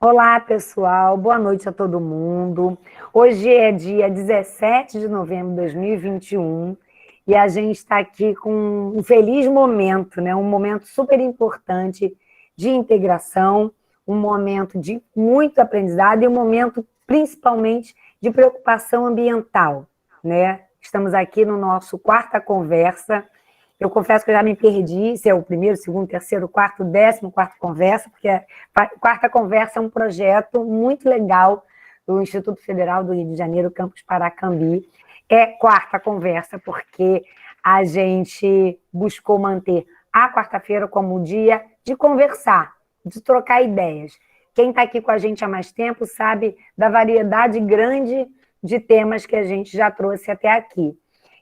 Olá, pessoal. Boa noite a todo mundo. Hoje é dia 17 de novembro de 2021 e a gente está aqui com um feliz momento, né? Um momento super importante de integração, um momento de muito aprendizado e um momento principalmente de preocupação ambiental, né? Estamos aqui no nosso quarta conversa. Eu confesso que eu já me perdi, se é o primeiro, segundo, terceiro, quarto, 14ª conversa, porque a quarta conversa é um projeto muito legal do Instituto Federal do Rio de Janeiro, Campus Paracambi. É quarta conversa porque a gente buscou manter a quarta-feira como dia de conversar, de trocar ideias. Quem está aqui com a gente há mais tempo sabe da variedade grande de temas que a gente já trouxe até aqui.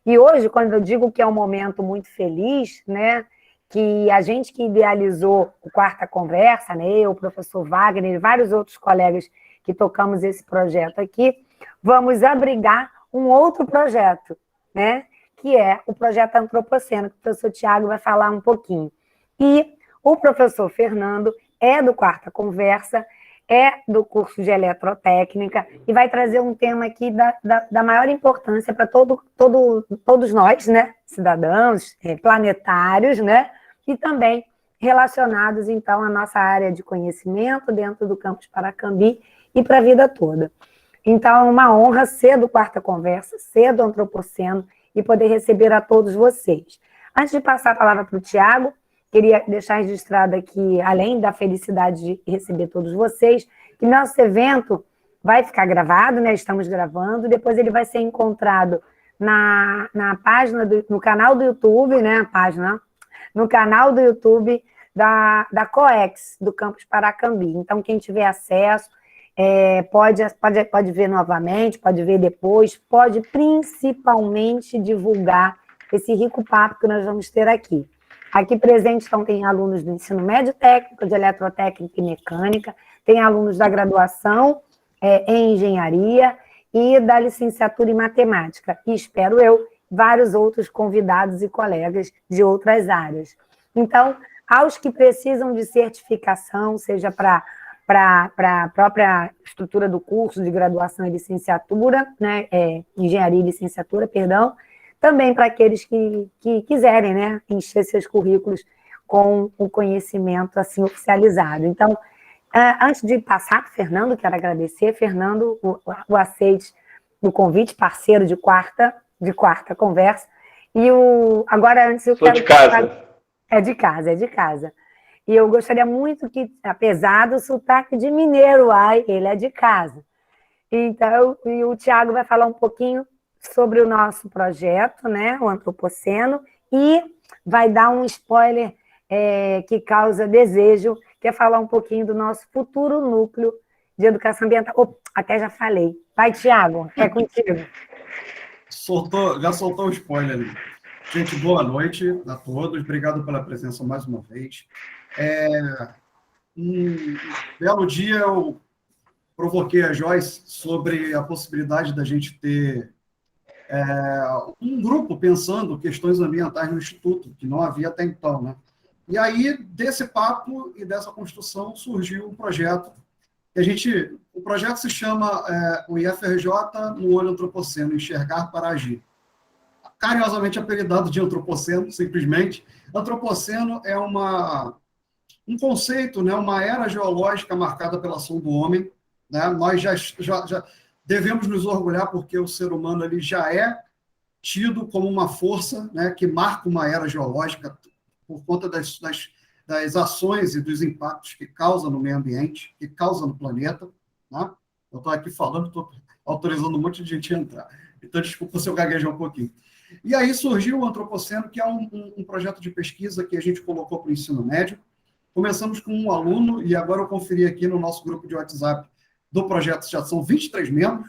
E hoje, quando eu digo que é um momento muito feliz, né, que a gente que idealizou o Quarta Conversa, né, eu, o professor Wagner e vários outros colegas que tocamos esse projeto aqui, vamos abrigar um outro projeto, né, que é o projeto Antropoceno, que o professor Tiago vai falar um pouquinho. E o professor Fernando é do Quarta Conversa, é do curso de eletrotécnica e vai trazer um tema aqui da maior importância para todos nós, né, cidadãos, planetários, né, e também relacionados, então, à nossa área de conhecimento dentro do campus Paracambi e para a vida toda. Então, é uma honra ser do Quarta Conversa, ser do Antropoceno e poder receber a todos vocês. Antes de passar a palavra para o Tiago, queria deixar registrado aqui, além da felicidade de receber todos vocês, que nosso evento vai ficar gravado, né? Estamos gravando, depois ele vai ser encontrado na página, no canal do YouTube, né? No canal do YouTube da COEX, do Campus Paracambi. Então, quem tiver acesso, pode ver novamente, pode ver depois, pode principalmente divulgar esse rico papo que nós vamos ter aqui. Aqui presente, então, tem alunos do ensino médio técnico, de eletrotécnica e mecânica, tem alunos da graduação em engenharia e da licenciatura em matemática. E, espero eu, vários outros convidados e colegas de outras áreas. Então, aos que precisam de certificação, seja para a própria estrutura do curso de graduação e licenciatura, né, engenharia e licenciatura, perdão, também para aqueles que quiserem, né, encher seus currículos com o conhecimento assim oficializado. Então, antes de passar para o Fernando, quero agradecer, Fernando, o aceite do convite, parceiro de quarta conversa. E agora, antes eu quero... Sou de casa. É de casa, é de casa. E eu gostaria muito que, apesar do sotaque de mineiro, ele é de casa. Então, e o Tiago vai falar um pouquinho sobre o nosso projeto, né, o Antropoceno, e vai dar um spoiler que causa desejo, que é falar um pouquinho do nosso futuro núcleo de educação ambiental. Até já falei. Vai, Tiago, é contigo. Já soltou o spoiler ali. Gente, boa noite a todos. Obrigado pela presença mais uma vez. Um belo dia eu provoquei a Joyce sobre a possibilidade da gente ter um grupo pensando questões ambientais no Instituto, que não havia até então, né? E aí, desse papo e dessa construção, surgiu um projeto. O projeto se chama o IFRJ no Olho Antropoceno, Enxergar para Agir. Carinhosamente apelidado de Antropoceno, simplesmente. Antropoceno é um conceito, né, uma era geológica marcada pela ação do homem. Né? Nós já devemos nos orgulhar porque o ser humano ele já é tido como uma força, né, que marca uma era geológica por conta das ações e dos impactos que causa no meio ambiente, que causa no planeta. Né? Eu estou aqui falando, estou autorizando um monte de gente a entrar. Então, desculpa se eu gaguejar um pouquinho. E aí surgiu o Antropoceno, que é um projeto de pesquisa que a gente colocou para o ensino médio. Começamos com um aluno, e agora eu conferi aqui no nosso grupo de WhatsApp do projeto, já são 23 membros,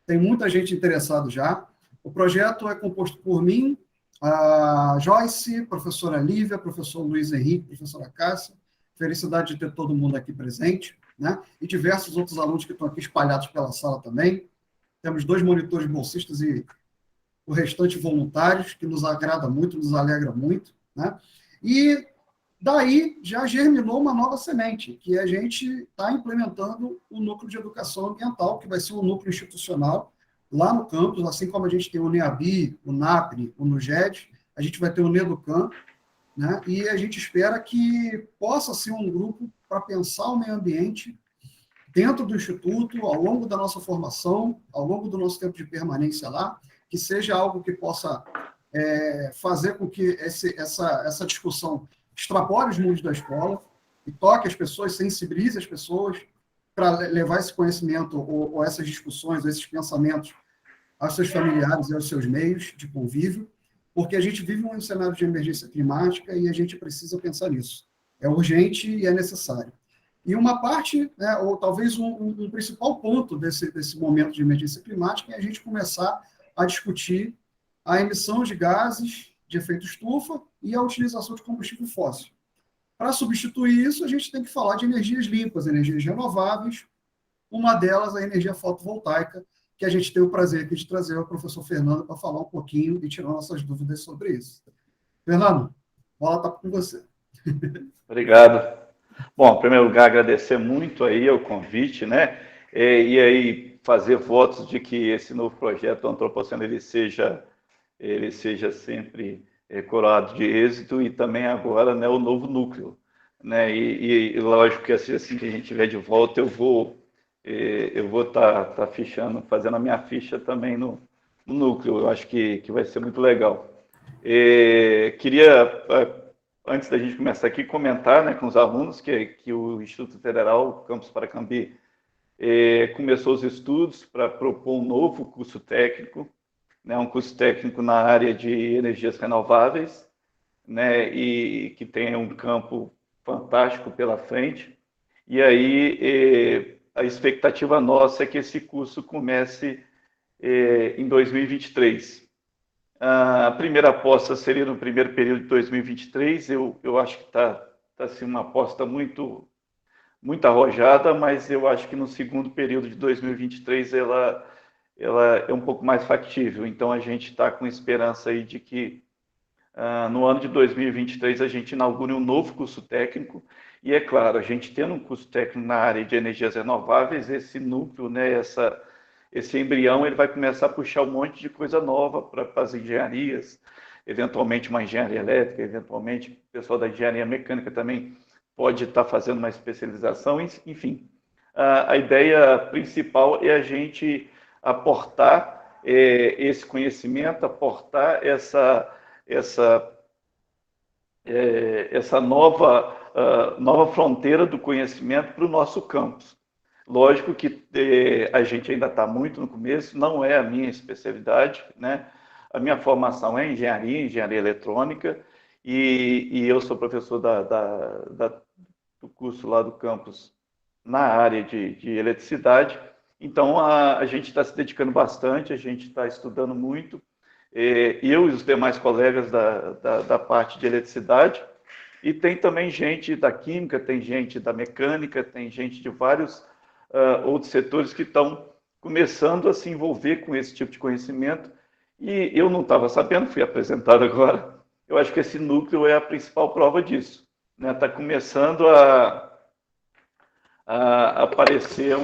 tem muita gente interessada já. O projeto é composto por mim, a Joyce, professora Lívia, professor Luiz Henrique, professora Cássia, felicidade de ter todo mundo aqui presente, né? E diversos outros alunos que estão aqui espalhados pela sala também. Temos 2 monitores bolsistas e o restante voluntários, que nos agrada muito, nos alegra muito, né? E Daí já germinou uma nova semente, que a gente está implementando o núcleo de educação ambiental, que vai ser um núcleo institucional lá no campus, assim como a gente tem o NEABI, o NAPNE, o NUGED, a gente vai ter o NEDUCAM, né? E a gente espera que possa ser um grupo para pensar o meio ambiente dentro do Instituto, ao longo da nossa formação, ao longo do nosso tempo de permanência lá, que seja algo que possa fazer com que essa discussão extrapole os mundos da escola e toque as pessoas, sensibilize as pessoas para levar esse conhecimento ou essas discussões, ou esses pensamentos aos seus familiares e aos seus meios de convívio, porque a gente vive um cenário de emergência climática e a gente precisa pensar nisso. É urgente e é necessário. E uma parte, né, ou talvez um principal ponto desse momento de emergência climática é a gente começar a discutir a emissão de gases de efeito estufa e a utilização de combustível fóssil. Para substituir isso, a gente tem que falar de energias limpas, energias renováveis, uma delas a energia fotovoltaica, que a gente tem o prazer aqui de trazer o professor Fernando para falar um pouquinho e tirar nossas dúvidas sobre isso. Fernando, a bola está com você. Obrigado. Bom, em primeiro lugar, agradecer muito aí o convite, né? E aí fazer votos de que esse novo projeto Antropoceno ele seja sempre coroado de êxito e também agora, né, o novo núcleo, né? E lógico que assim que a gente tiver de volta eu vou tá fichando, fazendo a minha ficha também no núcleo. Eu acho que vai ser muito legal. Queria, antes da gente começar aqui, comentar, né, com os alunos que o Instituto Federal Campus Paracambi começou os estudos para propor um novo curso técnico, né, um curso técnico na área de energias renováveis, né, e que tem um campo fantástico pela frente. E aí a expectativa nossa é que esse curso comece em 2023. A primeira aposta seria no primeiro período de 2023. Eu acho que está assim, uma aposta muito arrojada, mas eu acho que no segundo período de 2023 ela é um pouco mais factível. Então a gente está com esperança aí de que no ano de 2023 a gente inaugure um novo curso técnico. E é claro, a gente tendo um curso técnico na área de energias renováveis, esse núcleo, né, esse embrião, ele vai começar a puxar um monte de coisa nova para as engenharias, eventualmente uma engenharia elétrica, eventualmente o pessoal da engenharia mecânica também pode estar fazendo uma especialização, enfim. A ideia principal é a gente aportar esse conhecimento, aportar essa nova fronteira do conhecimento para o nosso campus. Lógico que a gente ainda está muito no começo, não é a minha especialidade, né? A minha formação é engenharia eletrônica, e eu sou professor do curso lá do campus na área de eletricidade. Então, a gente está se dedicando bastante, a gente está estudando muito, eu e os demais colegas da parte de eletricidade, e tem também gente da química, tem gente da mecânica, tem gente de vários outros setores que estão começando a se envolver com esse tipo de conhecimento, e eu não estava sabendo, fui apresentado agora. Eu acho que esse núcleo é a principal prova disso, né? Está começando a aparecer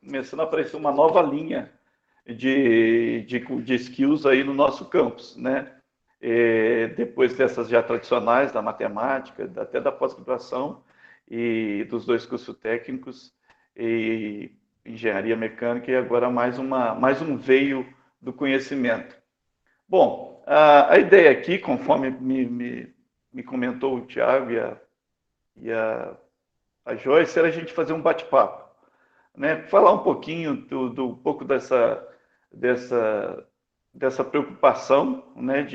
começando a aparecer uma nova linha de skills aí no nosso campus, né? Depois dessas já tradicionais, da matemática, até da pós-graduação e dos dois cursos técnicos, e engenharia mecânica, e agora mais um veio do conhecimento. Bom, a ideia aqui, conforme me comentou o Tiago e a Joyce, era a gente fazer um bate-papo, né? Falar um pouquinho do pouco dessa preocupação, né,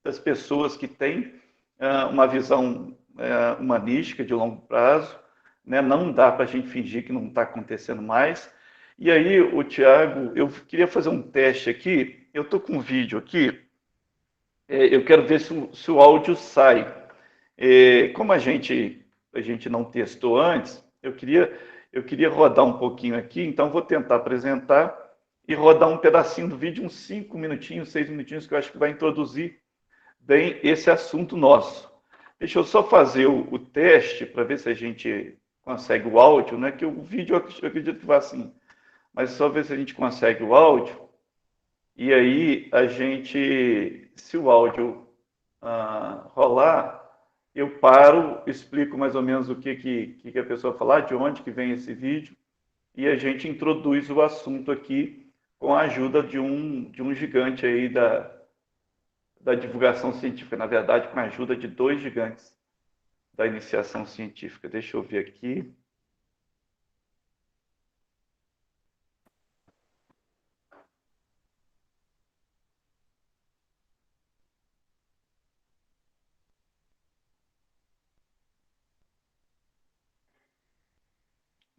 das pessoas que têm uma visão humanística de longo prazo, né? Não dá para a gente fingir que não está acontecendo mais. E aí, o Tiago, eu queria fazer um teste aqui. Eu estou com um vídeo aqui. Eu quero ver se o áudio sai. Como a gente não testou antes, eu queria rodar um pouquinho aqui, então vou tentar apresentar e rodar um pedacinho do vídeo, uns 5 minutinhos, 6 minutinhos, que eu acho que vai introduzir bem esse assunto nosso. Deixa eu só fazer o teste para ver se a gente consegue o áudio, né? Que o vídeo eu acredito que vai assim. Mas só ver se a gente consegue o áudio. E aí a gente, se o áudio rolar, eu paro, explico mais ou menos o que a pessoa falar, de onde que vem esse vídeo, e a gente introduz o assunto aqui com a ajuda de um gigante aí da divulgação científica, na verdade, com a ajuda de dois gigantes da iniciação científica. Deixa eu ver aqui.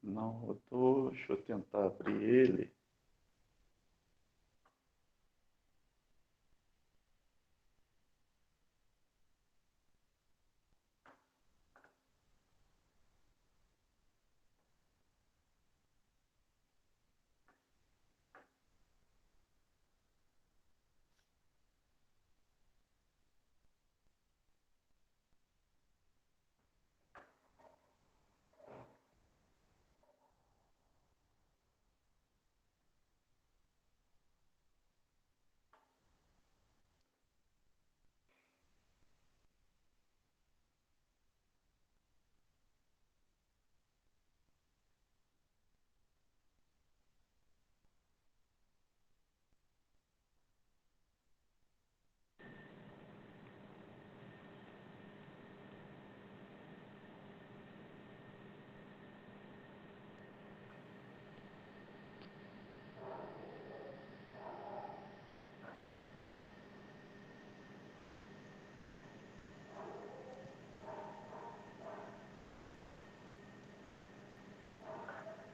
Não rodou, deixa eu tentar abrir ele.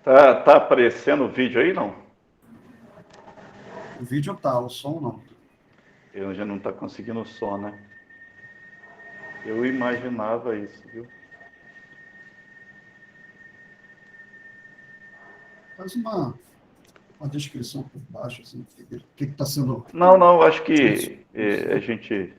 Tá aparecendo o vídeo aí, não? O vídeo tá, o som não. Eu já não está conseguindo o som, né? Eu imaginava isso, viu? Faz uma descrição por baixo, assim, o que está sendo... Não, acho que a gente...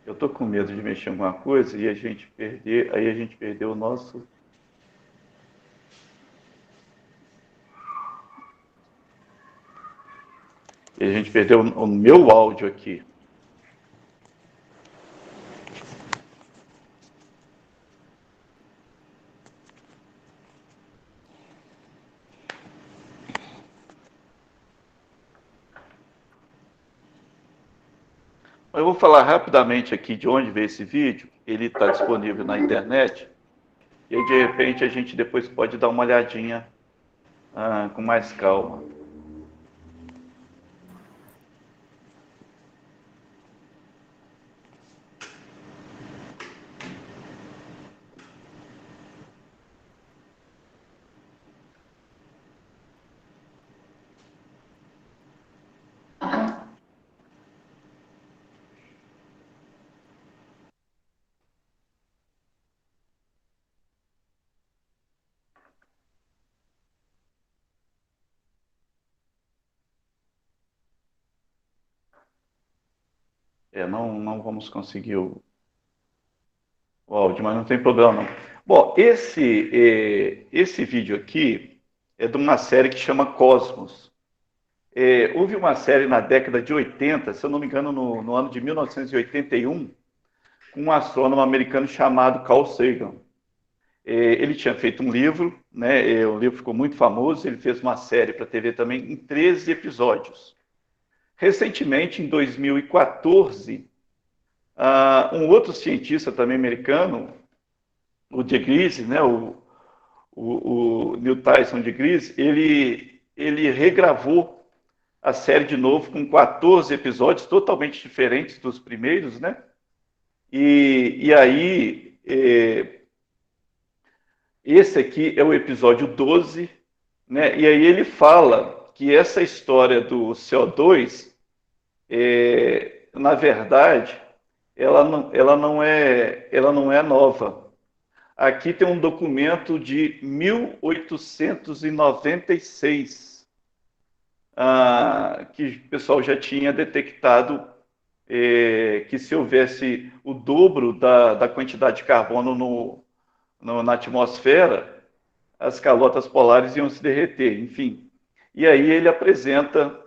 Eu tô com medo de mexer em alguma coisa e a gente perder, aí a gente perdeu o nosso... E a gente perdeu o meu áudio aqui. Eu vou falar rapidamente aqui de onde veio esse vídeo. Ele está disponível na internet. E aí, de repente, a gente depois pode dar uma olhadinha com mais calma. Não vamos conseguir o áudio, mas não tem problema não. Bom, esse vídeo aqui é de uma série que chama Cosmos. Houve uma série na década de 80, se eu não me engano, no ano de 1981, com um astrônomo americano chamado Carl Sagan. Ele tinha feito um livro, né? O livro ficou muito famoso, ele fez uma série para a TV também em 13 episódios. Recentemente, em 2014, um outro cientista também americano, o deGrasse, né? O Neil Tyson deGrasse, ele regravou a série de novo com 14 episódios totalmente diferentes dos primeiros, né? E aí, esse aqui é o episódio 12, né? E aí ele fala que essa história do CO2, na verdade, ela não é nova. Aqui tem um documento de 1896, que o pessoal já tinha detectado que se houvesse o dobro da quantidade de carbono na atmosfera, as calotas polares iam se derreter, enfim. E aí ele apresenta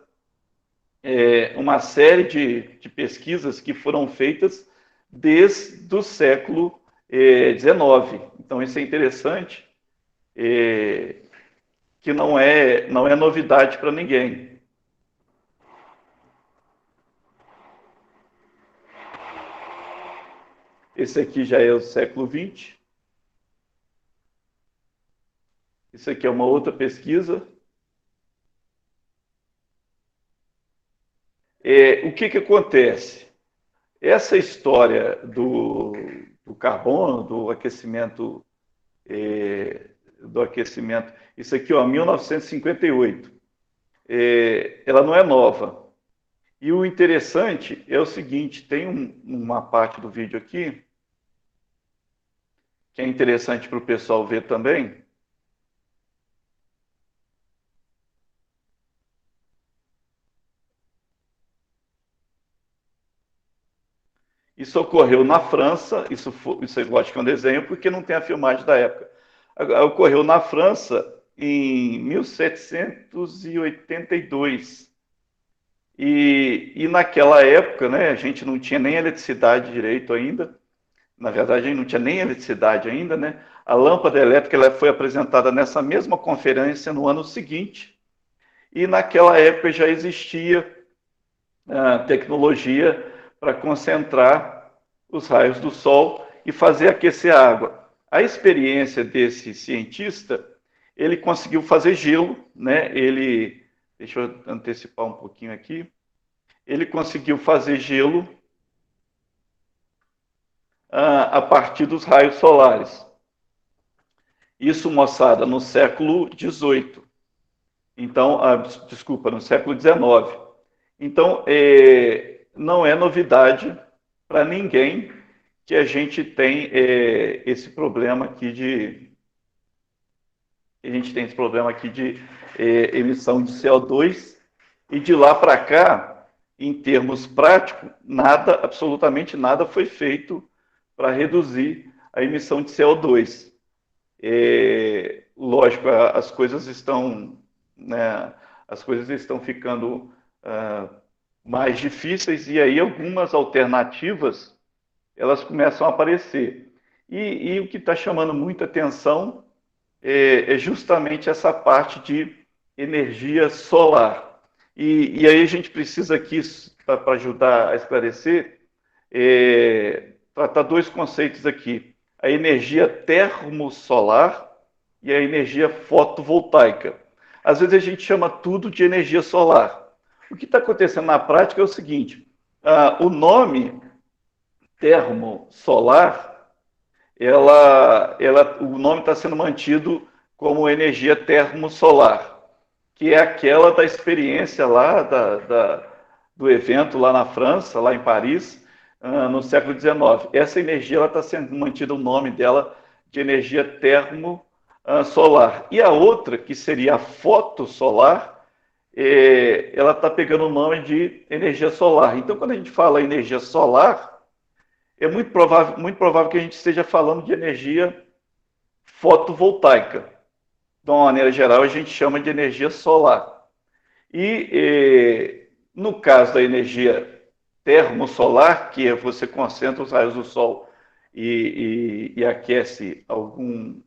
uma série de pesquisas que foram feitas desde o século XIX. Então, isso é interessante, que não é novidade para ninguém. Esse aqui já é o século XX. Isso aqui é uma outra pesquisa. O que acontece? Essa história do carbono, do aquecimento, isso aqui, ó, 1958, ela não é nova. E o interessante é o seguinte, tem uma parte do vídeo aqui, que é interessante para o pessoal ver também. Isso ocorreu na França, isso é lógico que é um desenho, porque não tem a filmagem da época. Ocorreu na França em 1782. E naquela época, né, a gente não tinha nem eletricidade direito ainda. Na verdade, a gente não tinha nem eletricidade ainda, né? A lâmpada elétrica ela foi apresentada nessa mesma conferência no ano seguinte. E naquela época já existia tecnologia para concentrar os raios do sol e fazer aquecer a água. A experiência desse cientista, ele conseguiu fazer gelo, né? Deixa eu antecipar um pouquinho aqui. Ele conseguiu fazer gelo a partir dos raios solares. Isso, moçada, no século XVIII. Então, desculpa, no século XIX. Então, não é novidade para ninguém que a gente tem esse problema aqui de emissão de CO2, e de lá para cá, em termos práticos, absolutamente nada foi feito para reduzir a emissão de CO2. Lógico, as coisas estão, né, ficando mais difíceis, e aí algumas alternativas elas começam a aparecer. E o que está chamando muita atenção é justamente essa parte de energia solar. E aí a gente precisa aqui, para ajudar a esclarecer, tratar dois conceitos aqui: a energia termosolar e a energia fotovoltaica. Às vezes a gente chama tudo de energia solar. O que está acontecendo na prática é o seguinte: o nome termosolar, o nome está sendo mantido como energia termosolar, que é aquela da experiência lá do evento lá na França, lá em Paris, no século XIX. Essa energia está sendo mantida, o nome dela de energia termosolar. E a outra, que seria a fotossolar, ela está pegando o nome de energia solar. Então, quando a gente fala energia solar, é muito provável que a gente esteja falando de energia fotovoltaica. De uma maneira geral, a gente chama de energia solar. E no caso da energia termosolar, que você concentra os raios do sol e aquece algum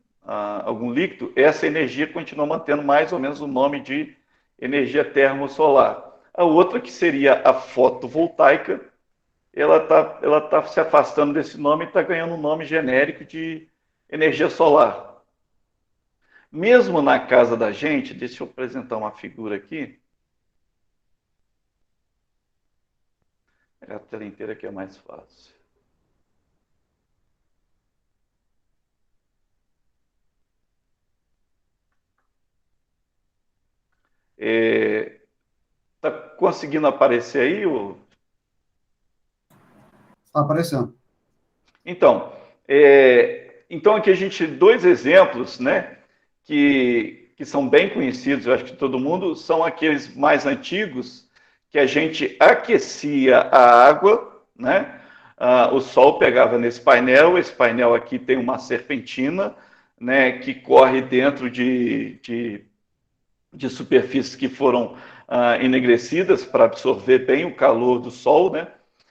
líquido, essa energia continua mantendo mais ou menos o nome de energia termosolar. A outra, que seria a fotovoltaica, ela tá se afastando desse nome e está ganhando um nome genérico de energia solar. Mesmo na casa da gente, deixa eu apresentar uma figura aqui. A tela inteira que é mais fácil. Está conseguindo aparecer aí? Está aparecendo. Então, então aqui a gente dois exemplos, né, que que são bem conhecidos, eu acho que todo mundo, são aqueles mais antigos, que a gente aquecia a água, né? O sol pegava nesse painel, esse painel aqui tem uma serpentina, né, que corre dentro de superfícies que foram enegrecidas para absorver bem o calor do sol, né?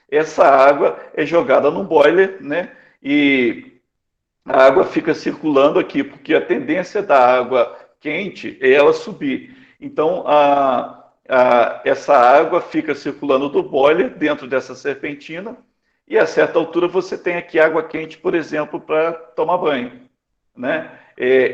Essa água é jogada num boiler, né? E a água fica circulando aqui, porque a tendência da água quente é ela subir. Então, essa água fica circulando do boiler dentro dessa serpentina, e a certa altura você tem aqui água quente, por exemplo, para tomar banho, né?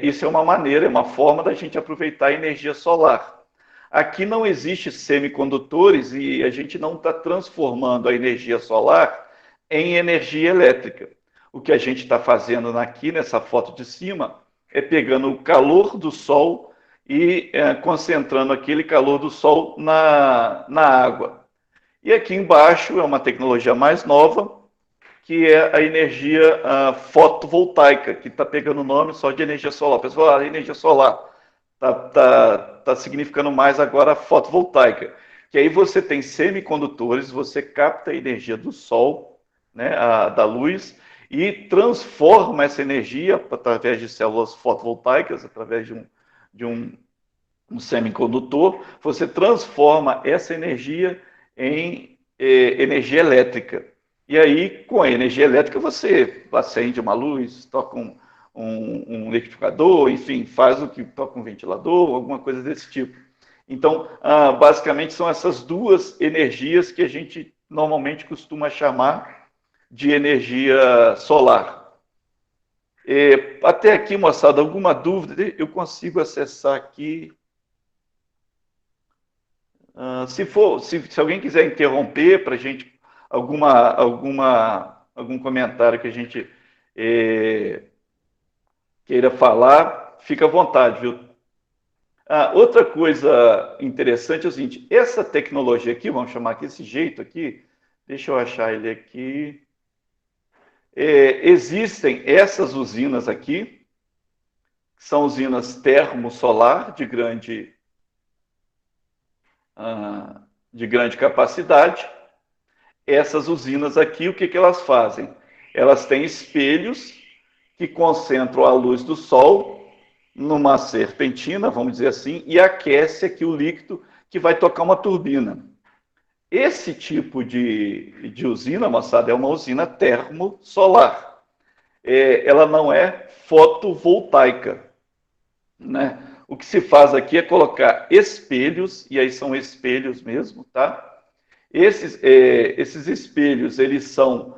Isso é uma maneira, é uma forma da gente aproveitar a energia solar. Aqui não existe semicondutores e a gente não está transformando a energia solar em energia elétrica. O que a gente está fazendo aqui nessa foto de cima é pegando o calor do sol e concentrando aquele calor do sol na água. E aqui embaixo é uma tecnologia mais nova, que é a energia fotovoltaica, que está pegando o nome só de energia solar. O pessoal fala, energia solar tá significando mais agora fotovoltaica, que aí você tem semicondutores, você capta a energia do sol, né, da luz, e transforma essa energia através de células fotovoltaicas, através de um semicondutor, você transforma essa energia em energia elétrica. E aí, com a energia elétrica, você acende uma luz, toca um liquidificador, enfim, faz o que toca um ventilador, alguma coisa desse tipo. Então, basicamente, são essas duas energias que a gente normalmente costuma chamar de energia solar. Até aqui, moçada, alguma dúvida? Eu consigo acessar aqui. Se alguém quiser interromper para a gente algum comentário que a gente queira falar, fica à vontade, viu? Outra coisa interessante é o seguinte, essa tecnologia aqui, vamos chamar aqui desse jeito aqui, deixa eu achar ele aqui. Existem essas usinas aqui, que são usinas termosolar de grande capacidade. Essas usinas aqui, o que elas fazem? Elas têm espelhos que concentram a luz do sol numa serpentina, vamos dizer assim, e aquece aqui o líquido que vai tocar uma turbina. Esse tipo de usina, moçada, é uma usina termosolar. Ela não é fotovoltaica, né? O que se faz aqui é colocar espelhos, e aí são espelhos mesmo, tá? Esses espelhos, eles são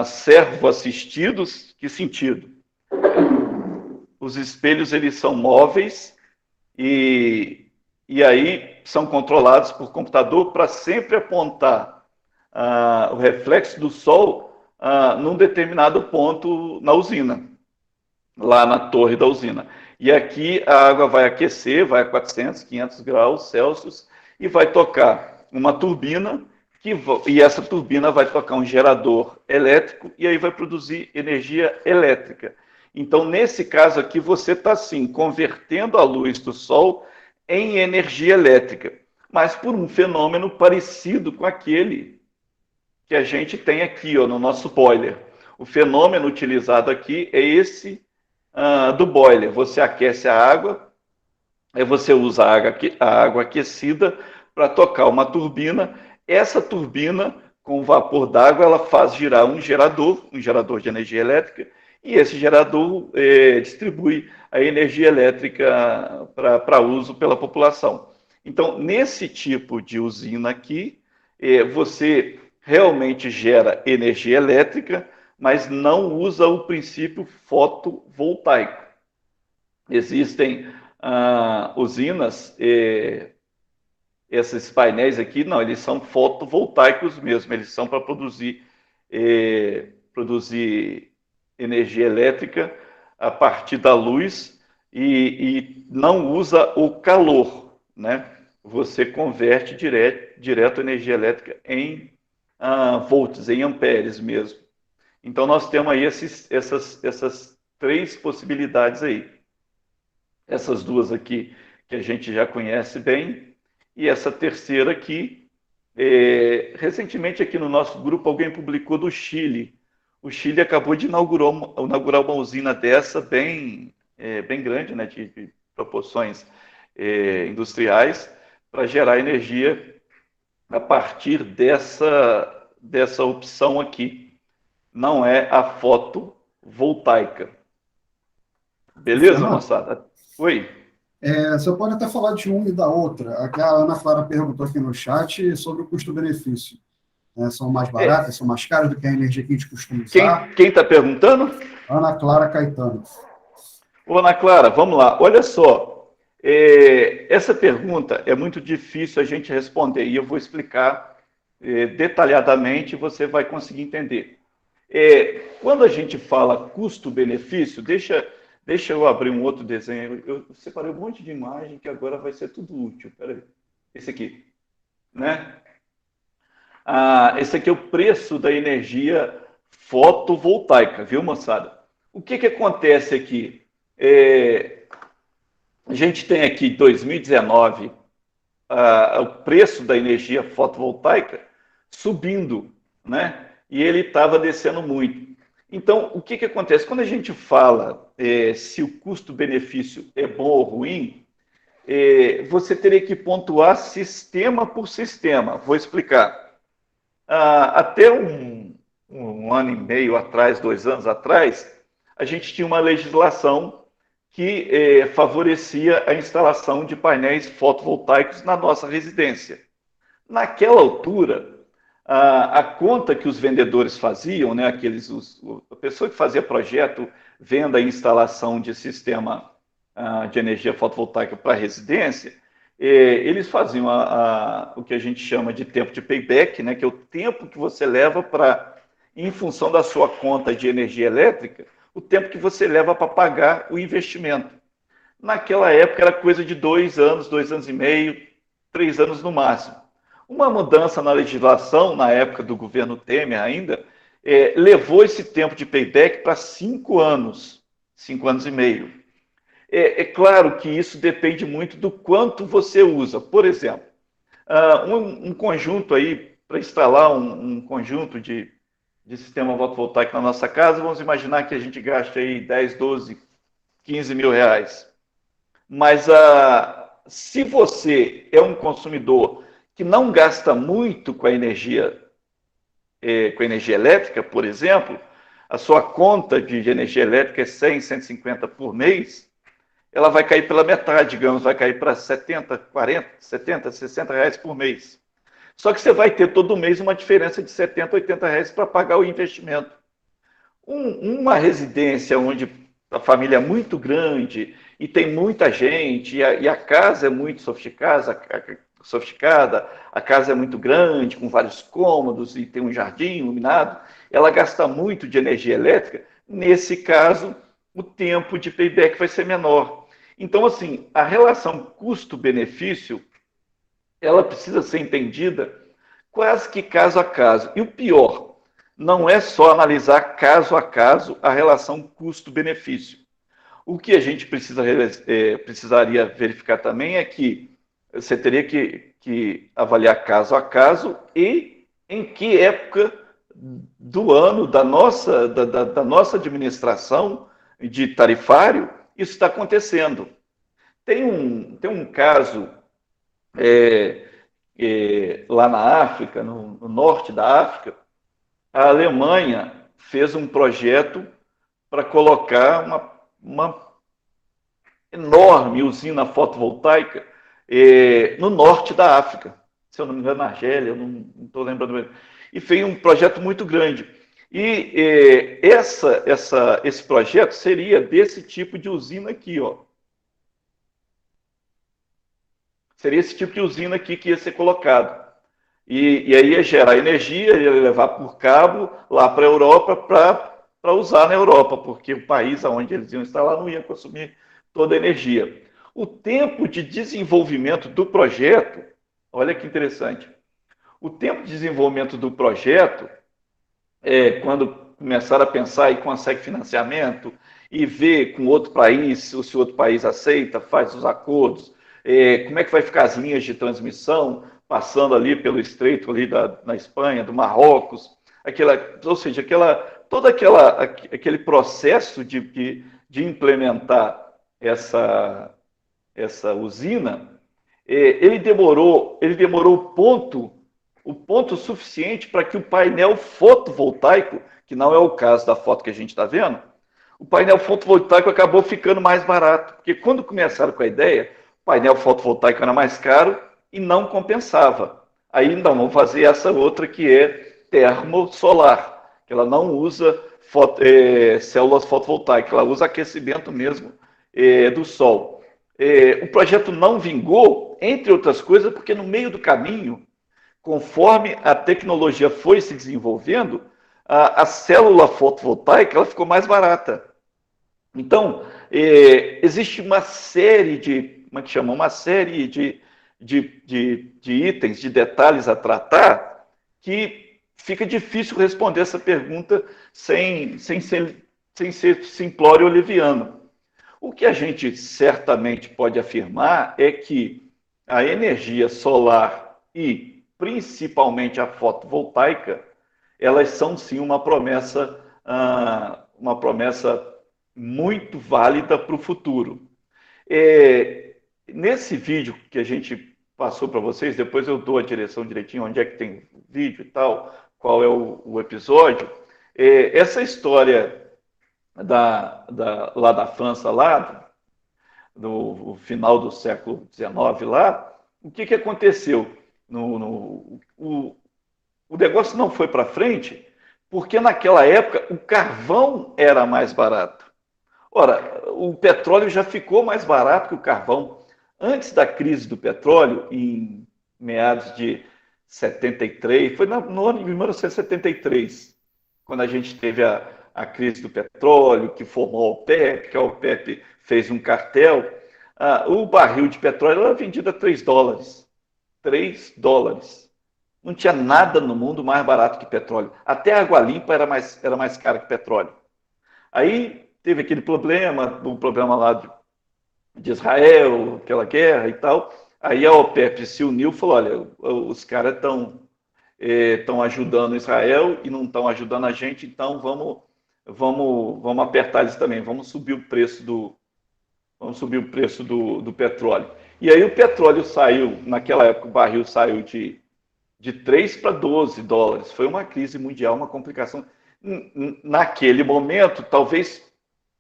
servo-assistidos. Que sentido? Os espelhos, eles são móveis e aí são controlados por computador para sempre apontar o reflexo do sol num determinado ponto na usina, lá na torre da usina. E aqui a água vai aquecer, vai a 400, 500 graus Celsius e vai tocar uma turbina, e essa turbina vai tocar um gerador elétrico e aí vai produzir energia elétrica. Então, nesse caso aqui, você está, sim, convertendo a luz do sol em energia elétrica, mas por um fenômeno parecido com aquele que a gente tem aqui, ó, no nosso boiler. O fenômeno utilizado aqui é esse do boiler. Você aquece a água, aí você usa a água aquecida para tocar uma turbina. Essa turbina, com o vapor d'água, ela faz girar um gerador de energia elétrica, e esse gerador distribui a energia elétrica para uso pela população. Então, nesse tipo de usina aqui, você realmente gera energia elétrica, mas não usa o princípio fotovoltaico. Existem usinas, esses painéis aqui, não, eles são fotovoltaicos mesmo, eles são para produzir energia elétrica a partir da luz e não usa o calor, né? Você converte direto a energia elétrica em volts, em amperes mesmo. Então, nós temos aí essas três possibilidades aí. Essas duas aqui que a gente já conhece bem, e essa terceira aqui, recentemente aqui no nosso grupo alguém publicou do Chile. O Chile acabou de inaugurar uma usina dessa bem grande, né, de proporções industriais, para gerar energia a partir dessa opção aqui. Não é a fotovoltaica. Beleza, Fernando, moçada? Oi. você pode até falar de uma e da outra. Aqui a Ana Clara perguntou aqui no chat sobre o custo-benefício. São mais baratas, são mais caras do que a energia que a gente costuma usar? Quem está perguntando? Ana Clara Caetano. Ô, Ana Clara, vamos lá. Olha só, essa pergunta é muito difícil a gente responder e eu vou explicar detalhadamente e você vai conseguir entender. Quando a gente fala custo-benefício, deixa eu abrir um outro desenho. Eu separei um monte de imagem que agora vai ser tudo útil. Peraí. Esse aqui, né? Esse aqui é o preço da energia fotovoltaica, viu, moçada? O que acontece aqui? A gente tem aqui 2019 o preço da energia fotovoltaica subindo, né? E ele estava descendo muito. Então, o que acontece? Quando a gente fala se o custo-benefício é bom ou ruim, você teria que pontuar sistema por sistema. Vou explicar. Até um ano e meio atrás, 2 anos atrás, a gente tinha uma legislação que favorecia a instalação de painéis fotovoltaicos na nossa residência. Naquela altura, a conta que os vendedores faziam, né, a pessoa que fazia projeto, venda e instalação de sistema de energia fotovoltaica para a residência, eles faziam o que a gente chama de tempo de payback, né, que é o tempo que você leva para, em função da sua conta de energia elétrica, o tempo que você leva para pagar o investimento. Naquela época era coisa de 2 anos, 2 anos e meio, 3 anos no máximo. Uma mudança na legislação, na época do governo Temer ainda, levou esse tempo de payback para 5 anos, 5 anos e meio. É claro que isso depende muito do quanto você usa. Por exemplo, um conjunto aí, para instalar um conjunto de sistema fotovoltaico na nossa casa, vamos imaginar que a gente gaste aí 10, 12, 15 mil reais. Mas se você é um consumidor que não gasta muito com a energia elétrica, por exemplo, a sua conta de energia elétrica é 100, 150 por mês, ela vai cair pela metade, digamos, vai cair para 70, 40, 70, 60 reais por mês. Só que você vai ter todo mês uma diferença de 70, 80 reais para pagar o investimento. Uma residência onde a família é muito grande e tem muita gente, e a casa é muito sofisticada, a casa é muito grande, com vários cômodos e tem um jardim iluminado, ela gasta muito de energia elétrica. Nesse caso, o tempo de payback vai ser menor. Então, assim, a relação custo-benefício, ela precisa ser entendida quase que caso a caso. E o pior, não é só analisar caso a caso a relação custo-benefício. O que a gente precisaria verificar também é que você teria que avaliar caso a caso e em que época do ano da nossa administração de tarifário isso está acontecendo. Tem um caso lá na África, no norte da África, a Alemanha fez um projeto para colocar uma enorme usina fotovoltaica no norte da África, se eu não me engano, na Argélia, eu não estou lembrando mesmo. E fez um projeto muito grande. E esse projeto seria desse tipo de usina aqui, ó. Seria esse tipo de usina aqui que ia ser colocado. E aí ia gerar energia, ia levar por cabo lá para a Europa para usar na Europa, porque o país onde eles iam instalar não ia consumir toda a energia. O tempo de desenvolvimento do projeto, olha que interessante, o tempo de desenvolvimento do projeto, quando começaram a pensar e consegue financiamento e ver com outro país, se o outro país aceita, faz os acordos, como é que vai ficar as linhas de transmissão, passando ali pelo estreito ali na Espanha, do Marrocos, ou seja, aquele processo de implementar essa usina, ele demorou o ponto suficiente para que o painel fotovoltaico, que não é o caso da foto que a gente está vendo, o painel fotovoltaico acabou ficando mais barato, porque quando começaram com a ideia, o painel fotovoltaico era mais caro e não compensava. Aí, não, vamos fazer essa outra que é termosolar, que ela não usa células fotovoltaicas, ela usa aquecimento mesmo do sol. O projeto não vingou, entre outras coisas, porque no meio do caminho, conforme a tecnologia foi se desenvolvendo, a célula fotovoltaica ela ficou mais barata. Então, existe uma série de, como é que chama? Uma série de itens, de detalhes a tratar, que fica difícil responder essa pergunta sem ser simplório ou leviano. O que a gente certamente pode afirmar é que a energia solar e principalmente a fotovoltaica, elas são sim uma promessa muito válida para o futuro. Nesse vídeo que a gente passou para vocês, depois eu dou a direção direitinho, onde é que tem o vídeo e tal, qual é o episódio, essa história lá da França, lá no final do século XIX, lá, o que aconteceu? O negócio não foi para frente porque naquela época o carvão era mais barato. Ora, o petróleo já ficou mais barato que o carvão. Antes da crise do petróleo, em meados de 73, foi no ano de 1973, quando a gente teve a crise do petróleo, que formou a OPEP, que a OPEP fez um cartel, o barril de petróleo era vendido a $3. $3. Não tinha nada no mundo mais barato que petróleo. Até a água limpa era mais cara que petróleo. Aí teve aquele problema, o problema lá de Israel, aquela guerra e tal. Aí a OPEP se uniu e falou, olha, os caras estão ajudando Israel e não estão ajudando a gente, então vamos apertar eles também, vamos subir o preço do petróleo. E aí o petróleo saiu, naquela época o barril saiu de 3 para $12. Foi uma crise mundial, uma complicação. Naquele momento, talvez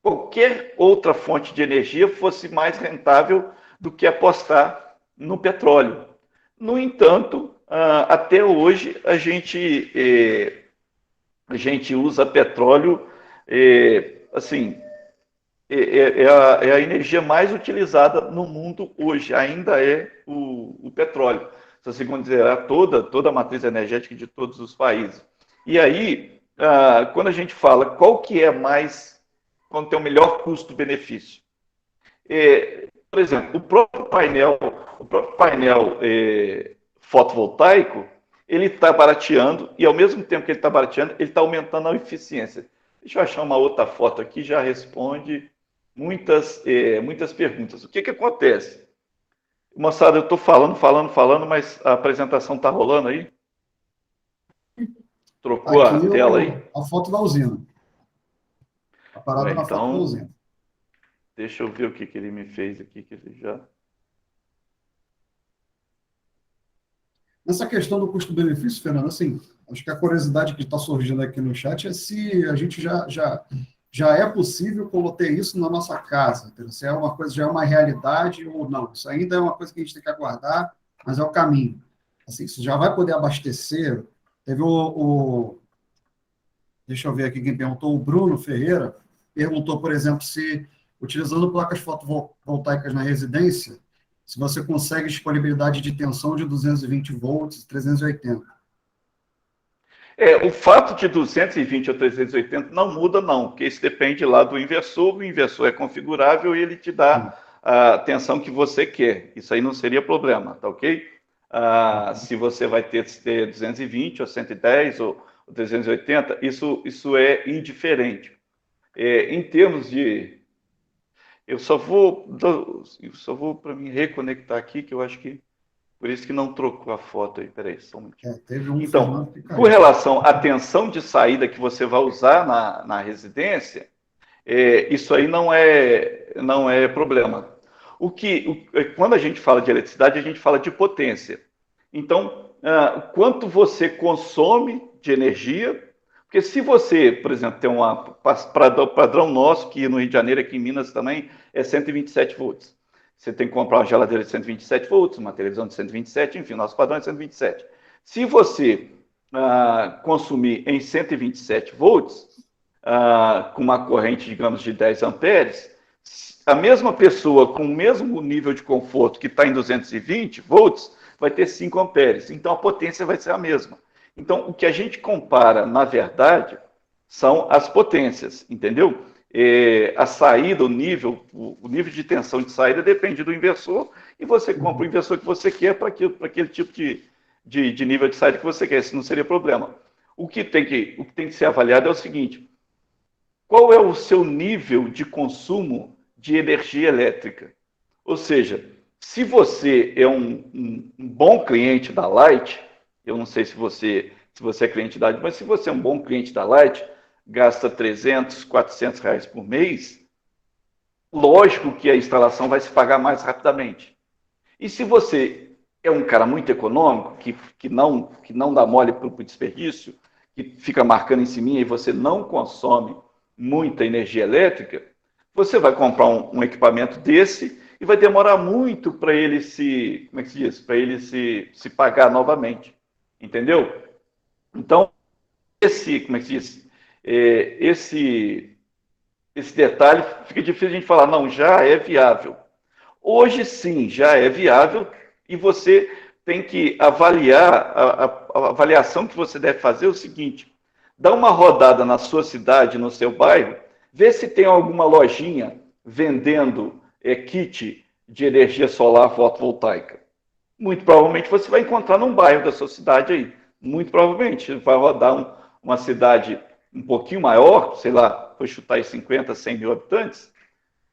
qualquer outra fonte de energia fosse mais rentável do que apostar no petróleo. No entanto, até hoje a gente usa petróleo, assim, é a energia mais utilizada no mundo hoje, ainda é o petróleo, se você considerar toda a matriz energética de todos os países. E aí, quando a gente fala qual que é quando tem o melhor custo-benefício, por exemplo, o próprio painel fotovoltaico, ele está barateando, e ao mesmo tempo que ele está barateando, ele está aumentando a eficiência. Deixa eu achar uma outra foto aqui, já responde muitas perguntas. O que acontece? Moçada, eu estou falando, mas a apresentação está rolando aí? Trocou aqui a tela aí? A foto da usina. A parada na foto da usina. Deixa eu ver o que ele me fez aqui, que ele já... Nessa questão do custo-benefício, Fernando, assim, acho que a curiosidade que está surgindo aqui no chat é se a gente já é possível ter isso na nossa casa, entendeu? Se é uma coisa, já é uma realidade ou não. Isso ainda é uma coisa que a gente tem que aguardar, mas é o caminho. Assim, isso já vai poder abastecer. Teve deixa eu ver aqui quem perguntou, o Bruno Ferreira, perguntou, por exemplo, se, utilizando placas fotovoltaicas na residência, se você consegue disponibilidade de tensão de 220 volts, 380. O fato de 220 ou 380 não muda, não, porque isso depende lá do inversor. O inversor é configurável e ele te dá a tensão que você quer. Isso aí não seria problema, tá ok? Se você vai ter 220 ou 110 ou 380, isso é indiferente. Em termos de... Eu só vou para me reconectar aqui, que eu acho que por isso que não trocou a foto aí. Peraí, só um minutinho. Teve um Então, Fernando que com caiu. relação à tensão de saída que você vai usar na residência, isso aí não é problema. Quando a gente fala de eletricidade, a gente fala de potência. Então, quanto você consome de energia, porque se você, por exemplo, tem padrão nosso, que no Rio de Janeiro, aqui em Minas também, é 127 volts. Você tem que comprar uma geladeira de 127 volts, uma televisão de 127, enfim, nosso padrão é 127. Se você consumir em 127 volts, com uma corrente, digamos, de 10 amperes, a mesma pessoa com o mesmo nível de conforto que está em 220 volts vai ter 5 amperes. Então, a potência vai ser a mesma. Então, o que a gente compara, na verdade, são as potências, entendeu? A saída, o nível de tensão de saída depende do inversor e você compra o inversor que você quer para aquele tipo de nível de saída que você quer. Isso não seria problema. O que tem que ser avaliado é o seguinte: qual é o seu nível de consumo de energia elétrica? Ou seja, se você é um bom cliente da Light, eu não sei se você é cliente da Light, mas se você é um bom cliente da Light, gasta 300, 400 reais por mês, lógico que a instalação vai se pagar mais rapidamente. E se você é um cara muito econômico, que não dá mole para o desperdício, que fica marcando em cima e você não consome muita energia elétrica, você vai comprar um equipamento desse e vai demorar muito para ele como é que se diz? Para ele se pagar novamente. Entendeu? Então, como é que se diz? Esse detalhe fica difícil a gente falar, não, já é viável. Hoje sim, já é viável e você tem que avaliar, a avaliação que você deve fazer é o seguinte: dá uma rodada na sua cidade, no seu bairro, vê se tem alguma lojinha vendendo kit de energia solar fotovoltaica. Muito provavelmente você vai encontrar num bairro da sua cidade aí. Muito provavelmente. Vai rodar uma cidade um pouquinho maior, sei lá, vou chutar aí 50, 100 mil habitantes,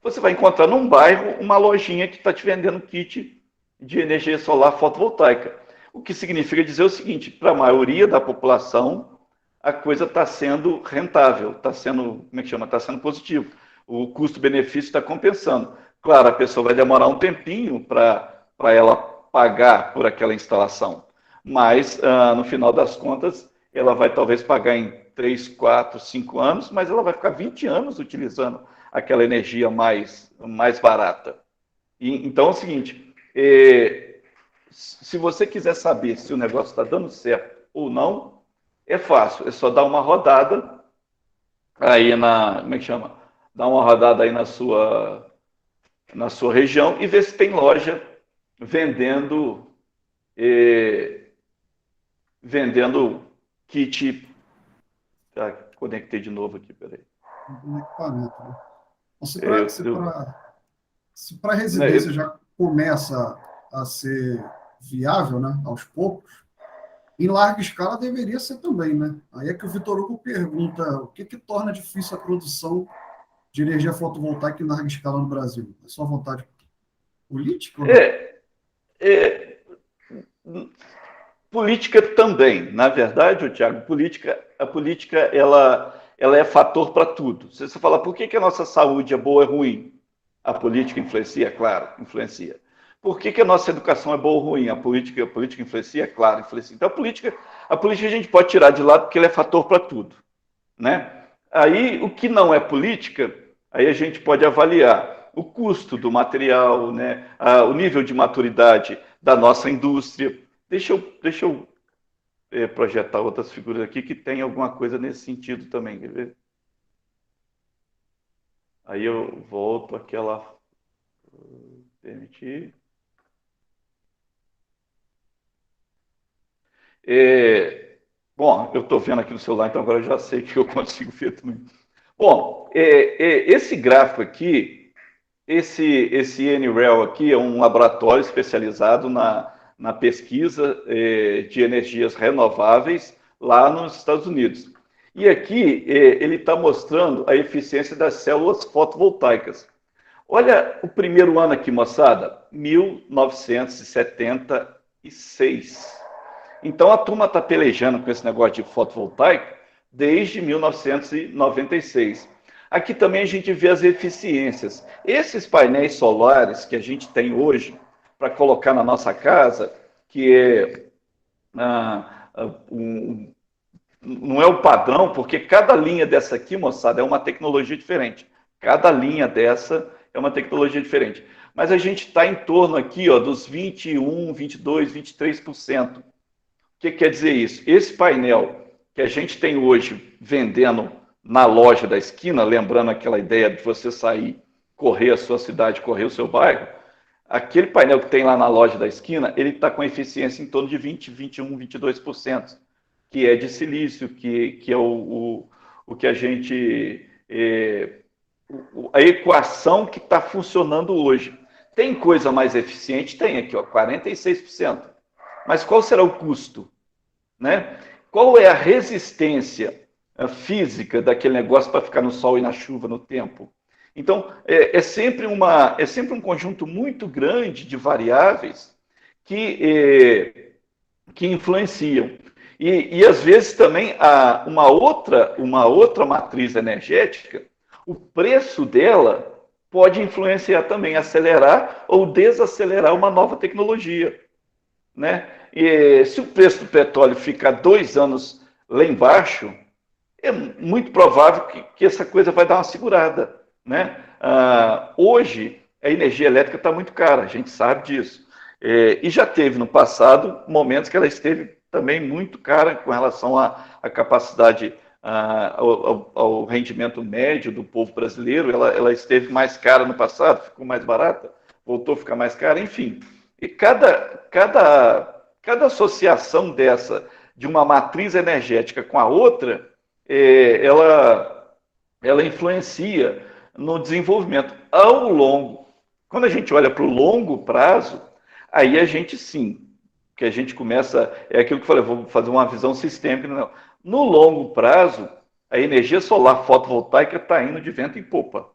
você vai encontrar num bairro uma lojinha que está te vendendo kit de energia solar fotovoltaica. O que significa dizer o seguinte: para a maioria da população, a coisa está sendo rentável, está sendo, como é que chama? Está sendo positivo. O custo-benefício está compensando. Claro, a pessoa vai demorar um tempinho para ela pagar por aquela instalação, mas no final das contas, ela vai talvez pagar em 3, 4, 5 anos, mas ela vai ficar 20 anos utilizando aquela energia mais barata. Então é o seguinte: se você quiser saber se o negócio está dando certo ou não, é fácil, é só dar uma rodada aí como é que chama? Dar uma rodada aí na sua região e ver se tem loja vendendo kit. Tá, conectei de novo aqui, peraí. Um equipamento, né? Então, se para a residência já começa a ser viável, né, aos poucos, em larga escala deveria ser também, né? Aí é que o Vitor Hugo pergunta o que torna difícil a produção de energia fotovoltaica em larga escala no Brasil. É só vontade política? Política também. Na verdade, Tiago, a política ela é fator para tudo. Se você falar por que a nossa saúde é boa ou é ruim, a política influencia, claro, influencia. Por que a nossa educação é boa ou ruim? A política influencia, claro, influencia. Então, a política a gente pode tirar de lado porque ela é fator para tudo, né? Aí, o que não é política, aí a gente pode avaliar o custo do material, né? O nível de maturidade da nossa indústria. Deixa eu projetar outras figuras aqui que tem alguma coisa nesse sentido também, quer ver? Aí eu volto àquela... Permitir. Bom, eu estou vendo aqui no celular, então agora eu já sei que eu consigo ver também. Bom, esse gráfico aqui, esse NREL aqui é um laboratório especializado na pesquisa de energias renováveis lá nos Estados Unidos. E aqui ele está mostrando a eficiência das células fotovoltaicas. Olha o primeiro ano aqui, moçada, 1976. Então a turma está pelejando com esse negócio de fotovoltaico desde 1996. Aqui também a gente vê as eficiências. Esses painéis solares que a gente tem hoje para colocar na nossa casa, que é não é o padrão, porque cada linha dessa aqui, moçada, é uma tecnologia diferente. Cada linha dessa é uma tecnologia diferente. Mas a gente está em torno aqui dos 21, 22, 23%. O que quer dizer isso? Esse painel que a gente tem hoje vendendo na loja da esquina, lembrando aquela ideia de você sair, correr a sua cidade, correr o seu bairro, aquele painel que tem lá na loja da esquina, ele está com eficiência em torno de 20, 21, 22%, que é de silício, que é o que a gente... a equação que está funcionando hoje. Tem coisa mais eficiente? Tem aqui, 46%. Mas qual será o custo? Né? Qual é a resistência física daquele negócio para ficar no sol e na chuva, no tempo? Então, é sempre um conjunto muito grande de variáveis que influenciam. E às vezes também uma outra matriz energética, o preço dela pode influenciar também, acelerar ou desacelerar uma nova tecnologia. Né? E se o preço do petróleo ficar 2 anos lá embaixo, é muito provável que essa coisa vai dar uma segurada. Né? Hoje, a energia elétrica está muito cara, a gente sabe disso. E já teve no passado momentos que ela esteve também muito cara com relação à capacidade, ao rendimento médio do povo brasileiro. Ela esteve mais cara no passado, ficou mais barata, voltou a ficar mais cara, enfim. E cada associação dessa, de uma matriz energética com a outra, ela influencia no desenvolvimento ao longo. Quando a gente olha para o longo prazo, aí a gente sim, que a gente começa, é aquilo que eu falei, vou fazer uma visão sistêmica. Não. No longo prazo, a energia solar fotovoltaica está indo de vento em popa.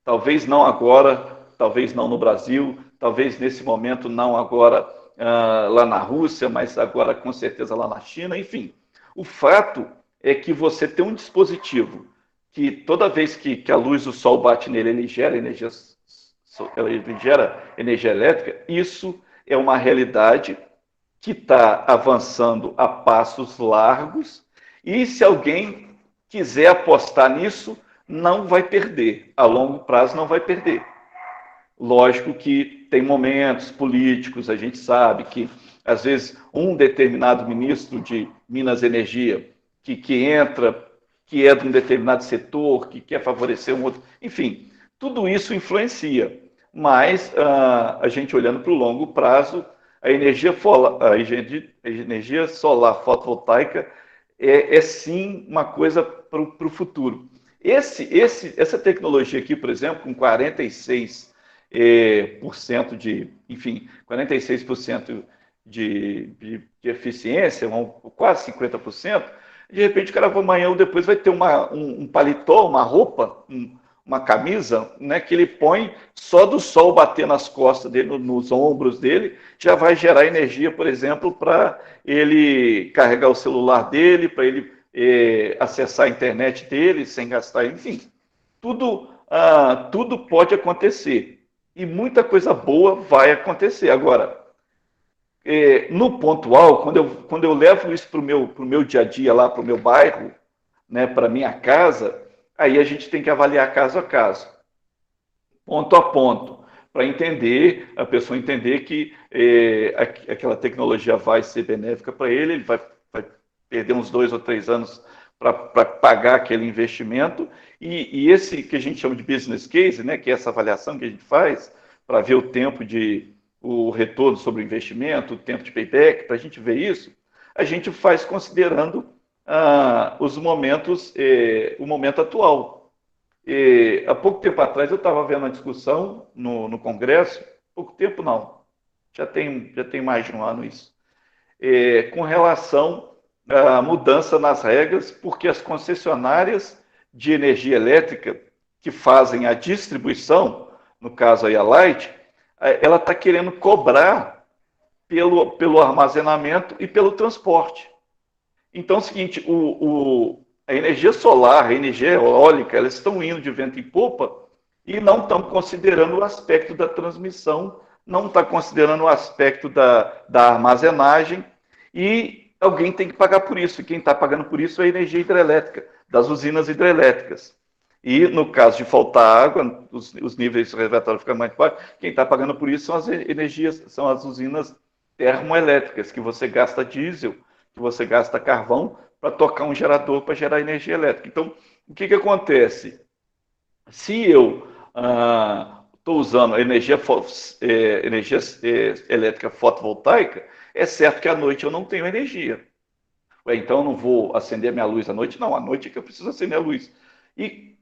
Talvez não agora, talvez não no Brasil, talvez nesse momento não agora lá na Rússia, mas agora com certeza lá na China, enfim. O fato é que você tem um dispositivo que toda vez que a luz do sol bate nele, ele gera energia elétrica. Isso é uma realidade que está avançando a passos largos, e se alguém quiser apostar nisso, não vai perder, a longo prazo não vai perder. Lógico que tem momentos políticos, a gente sabe que, às vezes, um determinado ministro de Minas e Energia, que entra, que é de um determinado setor, que quer favorecer um outro, enfim, tudo isso influencia, mas a gente olhando para o longo prazo, a energia solar fotovoltaica é sim uma coisa para o futuro. Essa tecnologia aqui, por exemplo, com 46% enfim, 46% de eficiência, quase 50%, de repente o cara amanhã ou depois vai ter um paletó, uma roupa, uma camisa, né, que ele põe só do sol bater nas costas dele, nos ombros dele, já vai gerar energia, por exemplo, para ele carregar o celular dele, para ele acessar a internet dele sem gastar, enfim. Tudo pode acontecer. E muita coisa boa vai acontecer. Agora, no pontual, quando eu levo isso para o meu dia a dia, lá para o meu bairro, né, para a minha casa, aí a gente tem que avaliar caso a caso, ponto a ponto, para a pessoa entender que aquela tecnologia vai ser benéfica para ele vai perder uns 2 ou 3 anos para pagar aquele investimento, e esse que a gente chama de business case, né, que é essa avaliação que a gente faz para ver o retorno sobre o investimento, o tempo de payback, para a gente ver isso, a gente faz considerando o momento atual. Há pouco tempo atrás eu estava vendo uma discussão no Congresso, pouco tempo não, já tem mais de um ano isso, com relação a mudança nas regras, porque as concessionárias de energia elétrica que fazem a distribuição, no caso aí a Light, ela está querendo cobrar pelo armazenamento e pelo transporte. Então é o seguinte, a energia solar, a energia eólica, elas estão indo de vento em popa e não estão considerando o aspecto da transmissão, não está considerando o aspecto da armazenagem, e alguém tem que pagar por isso. E quem está pagando por isso é a energia hidrelétrica, das usinas hidrelétricas. E no caso de faltar água, os níveis reservatórios ficam mais baixos, quem está pagando por isso são as energias, são as usinas termoelétricas, que você gasta diesel, que você gasta carvão para tocar um gerador para gerar energia elétrica. Então, o que acontece? Se eu estou usando energia elétrica fotovoltaica, é certo que à noite eu não tenho energia. Então eu não vou acender minha luz à noite? Não, à noite é que eu preciso acender a luz. E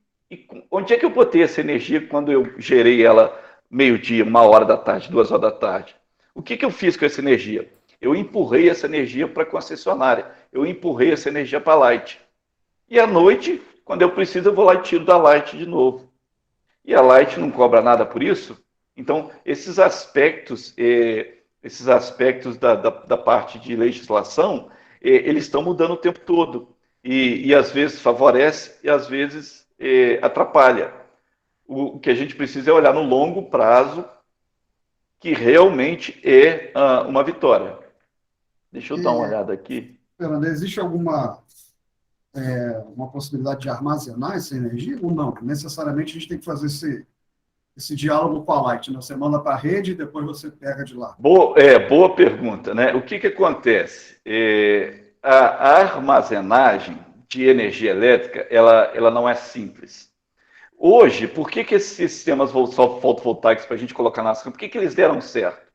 onde é que eu botei essa energia quando eu gerei ela meio-dia, 1h da tarde, 2h da tarde? O que eu fiz com essa energia? Eu empurrei essa energia para a concessionária, eu empurrei essa energia para a Light. E à noite, quando eu preciso, eu vou lá e tiro da Light de novo. E a Light não cobra nada por isso? Então, esses aspectos da parte de legislação, eles estão mudando o tempo todo. E às vezes favorece e às vezes atrapalha. O que a gente precisa é olhar no longo prazo, que realmente é uma vitória. Deixa eu dar uma olhada aqui. Fernando, existe alguma uma possibilidade de armazenar essa energia ou não? Necessariamente a gente tem que fazer esse diálogo com a Light, né? Você manda para a rede e depois você pega de lá. Boa pergunta, né? O que acontece? A armazenagem de energia elétrica, ela não é simples. Hoje, por que esses sistemas fotovoltaicos, para a gente colocar nas câmeras, por que eles deram certo?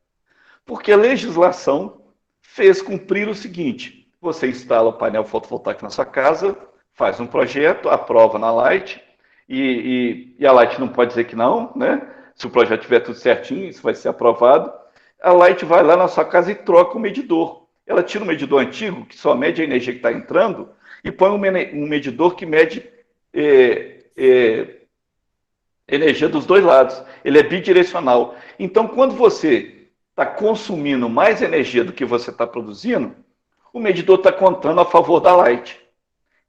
Porque a legislação fez cumprir o seguinte: você instala o painel fotovoltaico na sua casa, faz um projeto, aprova na Light, e a Light não pode dizer que não, né? Se o projeto tiver tudo certinho, isso vai ser aprovado. A Light vai lá na sua casa e troca o medidor. Ela tira o medidor antigo, que só mede a energia que está entrando, e põe um medidor que mede energia dos dois lados. Ele é bidirecional. Então, quando você está consumindo mais energia do que você está produzindo, o medidor está contando a favor da Light.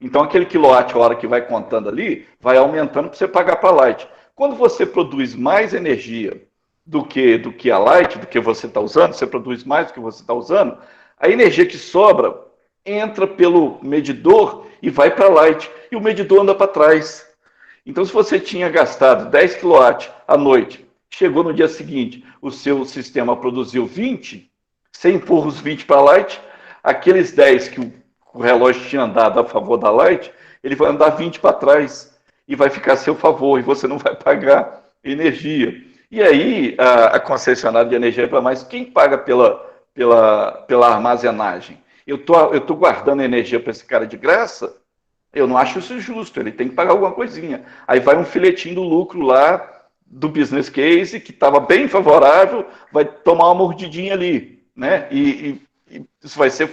Então, aquele quilowatt-hora que vai contando ali, vai aumentando para você pagar para a Light. Quando você produz mais energia do que a Light, do que você está usando, você produz mais do que você está usando, a energia que sobra entra pelo medidor e vai para a Light. E o medidor anda para trás. Então, se você tinha gastado 10 kW à noite, chegou no dia seguinte, o seu sistema produziu 20, você empurra os 20 para a Light, aqueles 10 que o relógio tinha andado a favor da Light, ele vai andar 20 para trás e vai ficar a seu favor, e você não vai pagar energia. E aí, a concessionária de energia para mais, quem paga pela armazenagem? Eu tô guardando energia para esse cara de graça? Eu não acho isso justo, ele tem que pagar alguma coisinha. Aí vai um filetinho do lucro lá, do business case, que estava bem favorável, vai tomar uma mordidinha ali, né? E isso vai ser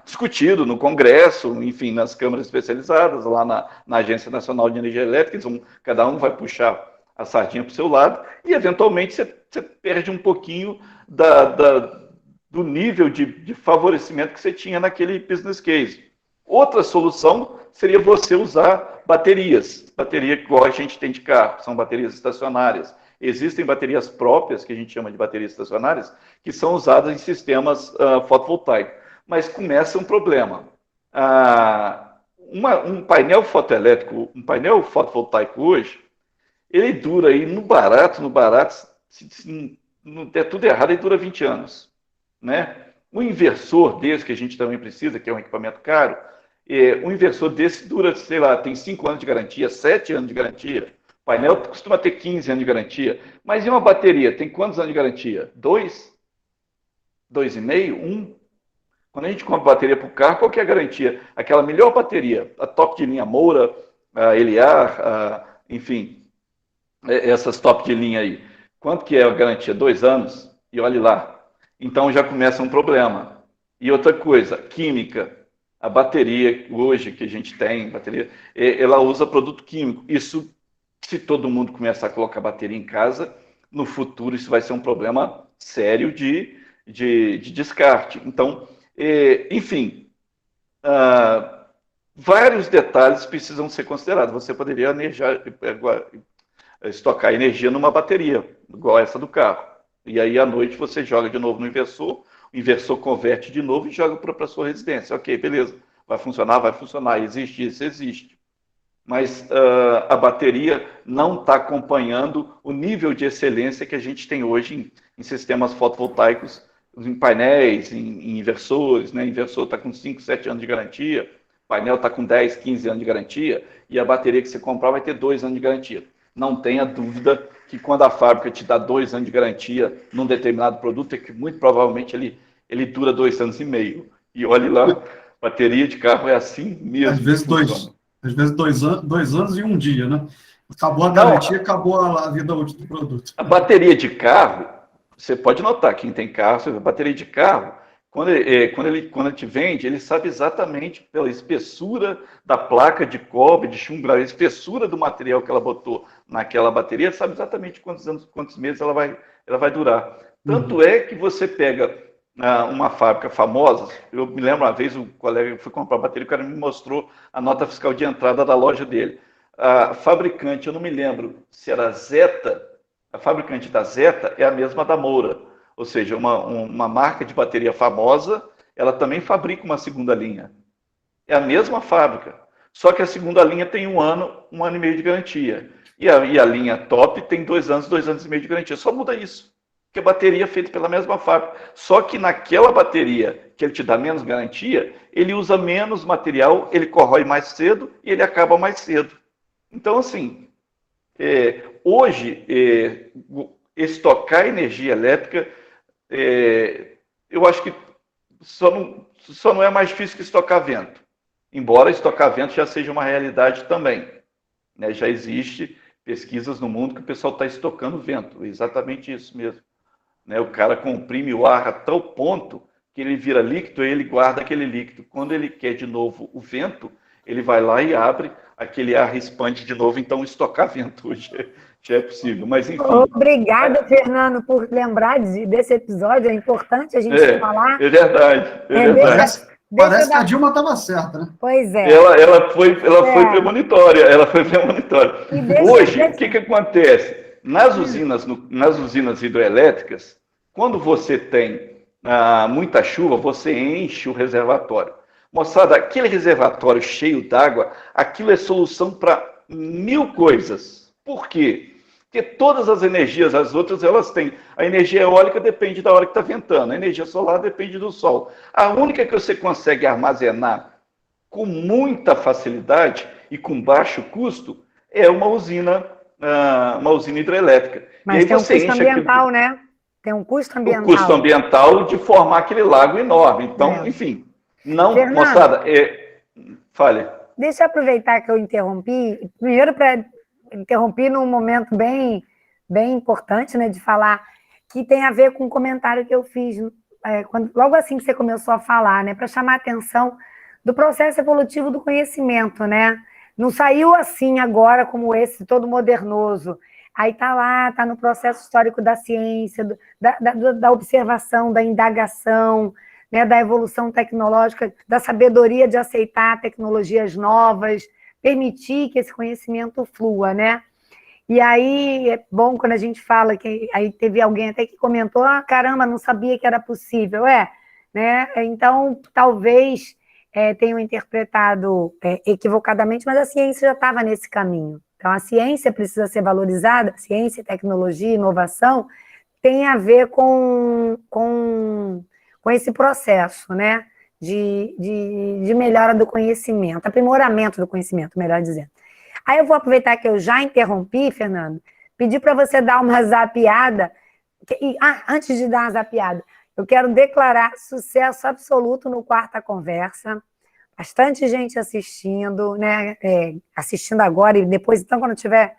discutido no Congresso, enfim, nas câmaras especializadas, lá na Agência Nacional de Energia Elétrica, cada um vai puxar a sardinha para o seu lado, e eventualmente você perde um pouquinho do nível de favorecimento que você tinha naquele business case. Outra solução seria você usar baterias igual a gente tem de carro, são baterias estacionárias. Existem baterias próprias, que a gente chama de baterias estacionárias, que são usadas em sistemas fotovoltaicos. Mas começa um problema. Um painel fotoelétrico, um painel fotovoltaico hoje, ele dura aí no barato, se não der tudo errado, ele dura 20 anos. Né? Um inversor desse, que a gente também precisa, que é um equipamento caro, um inversor desse dura, sei lá, tem 5 anos de garantia, 7 anos de garantia. O painel costuma ter 15 anos de garantia. Mas e uma bateria? Tem quantos anos de garantia? 2? 2,5? 1? Quando a gente compra bateria para o carro, qual que é a garantia? Aquela melhor bateria, a top de linha Moura, a Eliar, enfim, essas top de linha aí. Quanto que é a garantia? 2 anos? E olhe lá. Então já começa um problema. E outra coisa, química. A bateria hoje que a gente tem, ela usa produto químico. Isso, se todo mundo começar a colocar bateria em casa, no futuro isso vai ser um problema sério de descarte. Então, enfim, vários detalhes precisam ser considerados. Você poderia estocar energia numa bateria, igual essa do carro. E aí, à noite, você joga de novo no inversor, o inversor converte de novo e joga para a sua residência. Ok, beleza. Vai funcionar? Vai funcionar. Existe isso? Existe. Mas a bateria não está acompanhando o nível de excelência que a gente tem hoje em sistemas fotovoltaicos, em painéis, em inversores. Né? O inversor está com 5, 7 anos de garantia, o painel está com 10, 15 anos de garantia, e a bateria que você comprar vai ter 2 anos de garantia. Não tenha dúvida que quando a fábrica te dá 2 anos de garantia num determinado produto, é que muito provavelmente ele dura 2 anos e meio. E olhe lá, bateria de carro é assim mesmo. Às vezes 2 anos e um dia, né? Acabou a garantia, acabou a vida útil do produto. A bateria de carro, você pode notar, quem tem carro, a bateria de carro, quando ele te vende, ele sabe exatamente pela espessura da placa de cobre, de chumbo, a espessura do material que ela botou naquela bateria, sabe exatamente quantos meses ela vai durar. Tanto é que você pega uma fábrica famosa, eu me lembro uma vez, um colega, eu fui comprar bateria, o cara me mostrou a nota fiscal de entrada da loja dele. A fabricante, eu não me lembro se era Zeta, a fabricante da Zeta é a mesma da Moura. Ou seja, uma marca de bateria famosa, ela também fabrica uma segunda linha. É a mesma fábrica, só que a segunda linha tem 1 ano, 1 ano e meio de garantia. E a linha top tem 2 anos, 2 anos e meio de garantia. Só muda isso, porque a bateria é feita pela mesma fábrica. Só que naquela bateria que ele te dá menos garantia, ele usa menos material, ele corrói mais cedo e ele acaba mais cedo. Então, assim, hoje, estocar energia elétrica, eu acho que só não é mais difícil que estocar vento, embora estocar vento já seja uma realidade também. Né? Já existe pesquisas no mundo que o pessoal está estocando vento, exatamente isso mesmo. Né? O cara comprime o ar a tal ponto que ele vira líquido e ele guarda aquele líquido. Quando ele quer de novo o vento, ele vai lá e abre, aquele ar expande de novo, então estocar vento hoje já é possível, mas enfim. Obrigada, Fernando, por lembrar desse episódio, é importante a gente falar. É verdade, verdade. Parece que a Dilma estava certa, né? Pois é. Ela foi premonitória, Hoje, o que acontece? Nas usinas hidroelétricas, quando você tem muita chuva, você enche o reservatório. Moçada, aquele reservatório cheio d'água, aquilo é solução para 1000 coisas. Por quê? Porque todas as energias, as outras, elas têm. A energia eólica depende da hora que está ventando, a energia solar depende do sol. A única que você consegue armazenar com muita facilidade e com baixo custo é uma usina hidrelétrica. Mas tem um custo ambiental, né? Tem um custo ambiental. O custo ambiental de formar aquele lago enorme. Então, enfim, não, Fernando, moçada, fale. Deixa eu aproveitar que eu interrompi, primeiro interrompi num momento bem importante, né, de falar, que tem a ver com um comentário que eu fiz logo assim que você começou a falar, né, para chamar a atenção do processo evolutivo do conhecimento, né? Não saiu assim agora como esse, todo modernoso. Aí está no processo histórico da ciência, da observação, da indagação, né, da evolução tecnológica, da sabedoria de aceitar tecnologias novas, permitir que esse conhecimento flua, né? E aí é bom quando a gente fala que aí teve alguém até que comentou, caramba, não sabia que era possível, né? Então talvez tenham interpretado equivocadamente, mas a ciência já estava nesse caminho. Então a ciência precisa ser valorizada, ciência, tecnologia, inovação tem a ver com esse processo, né? De melhora do conhecimento, aprimoramento do conhecimento, melhor dizendo. Aí eu vou aproveitar que eu já interrompi, Fernando, pedir para você dar uma zapeada. Antes de dar uma zapeada, eu quero declarar sucesso absoluto no Quarta Conversa. Bastante gente assistindo, né? Assistindo agora e depois, então, quando tiver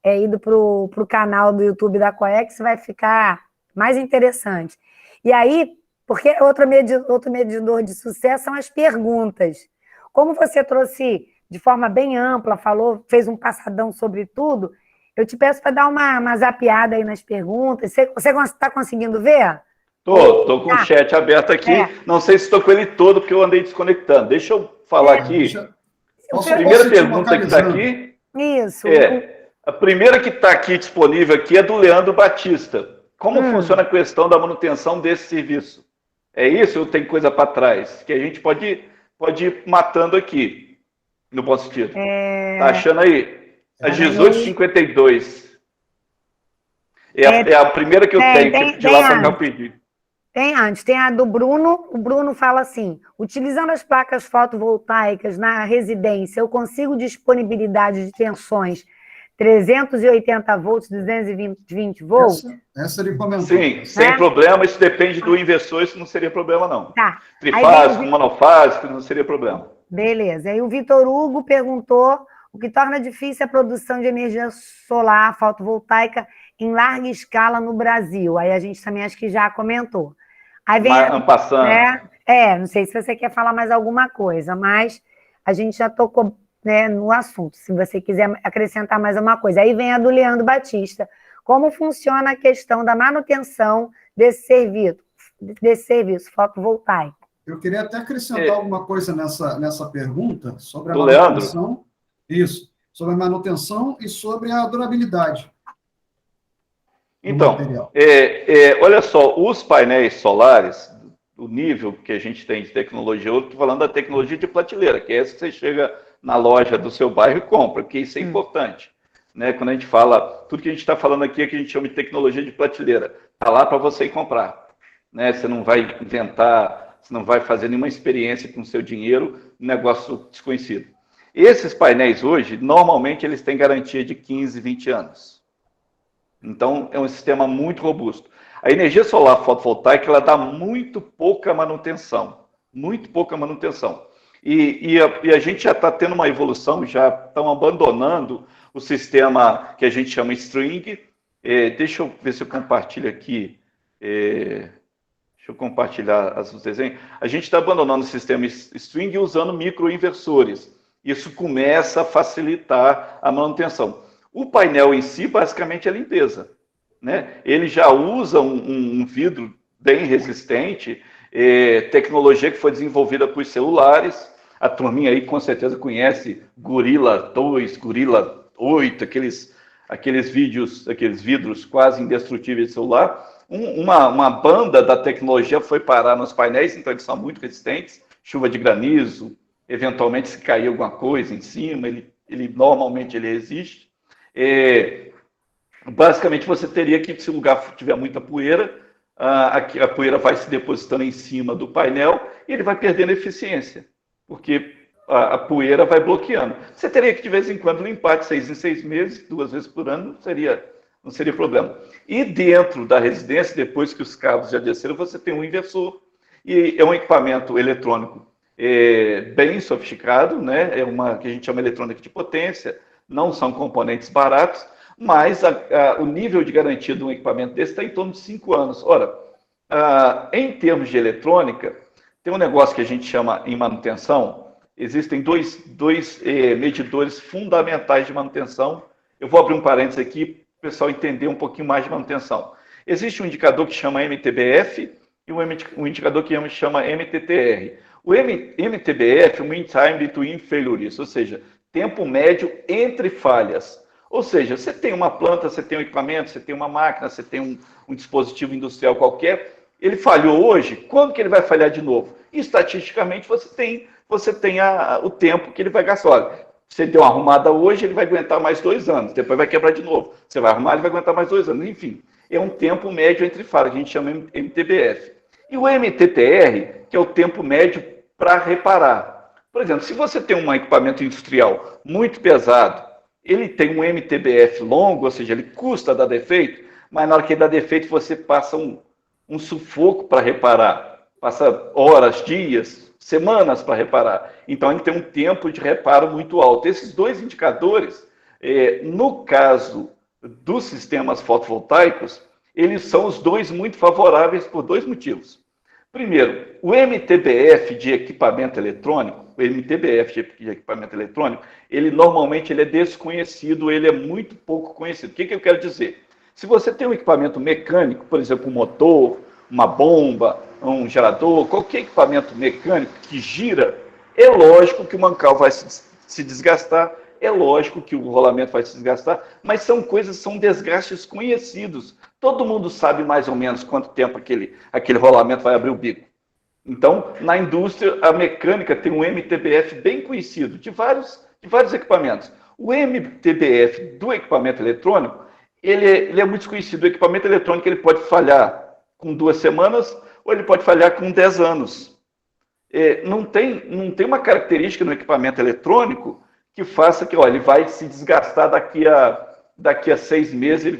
ido para o canal do YouTube da Coex, vai ficar mais interessante. E aí, Porque outro medidor de sucesso são as perguntas. Como você trouxe de forma bem ampla, fez um passadão sobre tudo, eu te peço para dar uma zapeada aí nas perguntas. Você está conseguindo ver? Tô com o chat aberto aqui. Não sei se estou com ele todo, porque eu andei desconectando. Deixa eu falar aqui. A primeira pergunta que está aqui. Isso. A primeira que está aqui disponível aqui é do Leandro Batista. Como funciona a questão da manutenção desse serviço? É isso ou tem coisa para trás? Que a gente pode ir matando aqui, no bom sentido. Tá achando aí? A 1852. É a primeira que eu tenho, que de lá para cá eu pedi. Tem antes, tem a do Bruno. O Bruno fala assim: utilizando as placas fotovoltaicas na residência, eu consigo disponibilidade de tensões 380 volts, 220 volts? Essa ele comentou. Sim, sem problema. Isso depende do inversor, isso não seria problema, não. Tá. Trifásico, monofásico, não seria problema. Beleza. Aí o Vitor Hugo perguntou o que torna difícil a produção de energia solar fotovoltaica em larga escala no Brasil. Aí a gente também acho que já comentou. Aí vem não sei se você quer falar mais alguma coisa, mas a gente já tocou, né, no assunto, se você quiser acrescentar mais alguma coisa. Aí vem a do Leandro Batista. Como funciona a questão da manutenção desse serviço fotovoltaico? Eu queria até acrescentar alguma coisa nessa pergunta sobre a do manutenção. Leandro? Isso, sobre a manutenção e sobre a durabilidade. Então, olha só, os painéis solares, o nível que a gente tem de tecnologia, eu estou falando da tecnologia de prateleira, que é essa que você chega na loja do seu bairro e compra, porque isso é importante. Né? Quando a gente fala, tudo que a gente está falando aqui é que a gente chama de tecnologia de prateleira. Está lá para você ir comprar. Né? Você não vai inventar, você não vai fazer nenhuma experiência com o seu dinheiro, um negócio desconhecido. Esses painéis hoje, normalmente, eles têm garantia de 15, 20 anos. Então, é um sistema muito robusto. A energia solar fotovoltaica, ela dá muito pouca manutenção. Muito pouca manutenção. E a gente já está tendo uma evolução, já estão abandonando o sistema que a gente chama string. Deixa eu ver se eu compartilho aqui. Deixa eu compartilhar os desenhos. A gente está abandonando o sistema string e usando microinversores. Isso começa a facilitar a manutenção. O painel em si, basicamente, é limpeza. Né? Ele já usa um vidro bem resistente, tecnologia que foi desenvolvida por celulares. A turminha aí com certeza conhece Gorilla 2, Gorilla 8, aqueles vidros quase indestrutíveis de celular. Uma banda da tecnologia foi parar nos painéis, então eles são muito resistentes. Chuva de granizo, eventualmente se cair alguma coisa em cima, normalmente ele resiste. Basicamente você teria que, se o lugar tiver muita poeira, a poeira vai se depositando em cima do painel e ele vai perdendo eficiência, porque a poeira vai bloqueando. Você teria que, de vez em quando, limpar de 6 em 6 meses, 2 vezes por ano, não seria problema. E dentro da residência, depois que os cabos já desceram, você tem um inversor, e é um equipamento eletrônico bem sofisticado, né? É uma que a gente chama eletrônica de potência, não são componentes baratos, mas o nível de garantia de um equipamento desse está em torno de 5 anos. Ora, em termos de eletrônica, tem um negócio que a gente chama em manutenção, existem dois medidores fundamentais de manutenção. Eu vou abrir um parênteses aqui para o pessoal entender um pouquinho mais de manutenção. Existe um indicador que chama MTBF e um indicador que chama MTTR. O MTBF é o Mean Time Between Failures, ou seja, tempo médio entre falhas. Ou seja, você tem uma planta, você tem um equipamento, você tem uma máquina, você tem um dispositivo industrial qualquer, ele falhou hoje, quando que ele vai falhar de novo? E, estatisticamente, você tem o tempo que ele vai gastar. Olha, você deu uma arrumada hoje, ele vai aguentar mais 2 anos, depois vai quebrar de novo. Você vai arrumar, ele vai aguentar mais 2 anos. Enfim, é um tempo médio entre falhas, que a gente chama MTBF. E o MTTR, que é o tempo médio para reparar. Por exemplo, se você tem um equipamento industrial muito pesado, ele tem um MTBF longo, ou seja, ele custa dar defeito, mas na hora que ele dá defeito, você passa um sufoco para reparar. Passa horas, dias, semanas para reparar. Então, ele tem um tempo de reparo muito alto. Esses dois indicadores, no caso dos sistemas fotovoltaicos, eles são os dois muito favoráveis por 2 motivos. Primeiro, o MTBF de equipamento eletrônico, ele normalmente ele é desconhecido, ele é muito pouco conhecido. O que eu quero dizer? Se você tem um equipamento mecânico, por exemplo, um motor, uma bomba, um gerador, qualquer equipamento mecânico que gira, é lógico que o mancal vai se desgastar, é lógico que o rolamento vai se desgastar, mas são desgastes conhecidos. Todo mundo sabe mais ou menos quanto tempo aquele rolamento vai abrir o bico. Então, na indústria, a mecânica tem um MTBF bem conhecido, de vários equipamentos. O MTBF do equipamento eletrônico, ele é muito desconhecido. O equipamento eletrônico ele pode falhar com 2 semanas ou ele pode falhar com 10 anos. Não tem uma característica no equipamento eletrônico que faça que ele vai se desgastar daqui a 6 meses,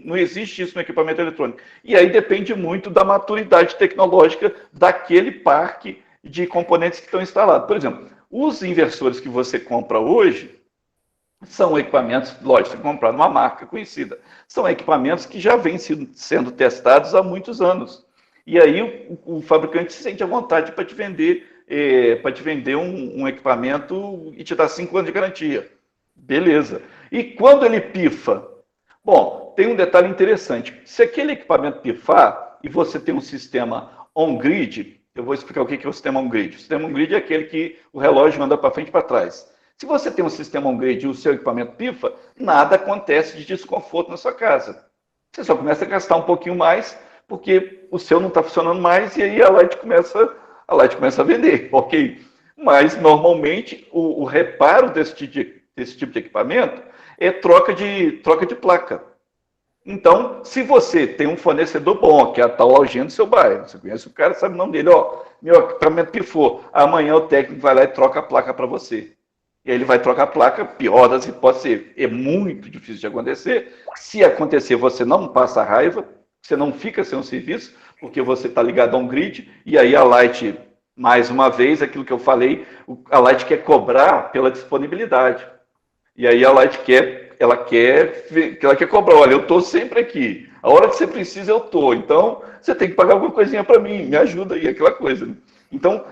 não existe isso no equipamento eletrônico. E aí depende muito da maturidade tecnológica daquele parque de componentes que estão instalados. Por exemplo, os inversores que você compra hoje são equipamentos, lógico, você comprar numa marca conhecida, são equipamentos que já vêm sendo testados há muitos anos. E aí o fabricante se sente à vontade para te vender um equipamento e te dar 5 anos de garantia. Beleza. E quando ele pifa? Bom, tem um detalhe interessante. Se aquele equipamento pifar e você tem um sistema on-grid, eu vou explicar o que é o sistema on-grid. O sistema on-grid é aquele que o relógio anda para frente e para trás. Se você tem um sistema on-grid e o seu equipamento pifa, nada acontece de desconforto na sua casa. Você só começa a gastar um pouquinho mais, porque o seu não está funcionando mais e aí a Light começa a vender, ok? Mas, normalmente, o reparo desse tipo de equipamento é troca de placa. Então, se você tem um fornecedor bom, que é a tal lojinha do seu bairro, você conhece o cara, sabe o nome dele, meu equipamento pifou, amanhã o técnico vai lá e troca a placa para você. E aí ele vai trocar a placa, pior das hipóteses, é muito difícil de acontecer. Se acontecer, você não passa raiva, você não fica sem um serviço, porque você está ligado a um grid, e aí a Light, mais uma vez, aquilo que eu falei, a Light quer cobrar pela disponibilidade. E aí a Light quer cobrar, olha, eu estou sempre aqui, a hora que você precisa eu estou, então você tem que pagar alguma coisinha para mim, me ajuda aí, aquela coisa, né? Então,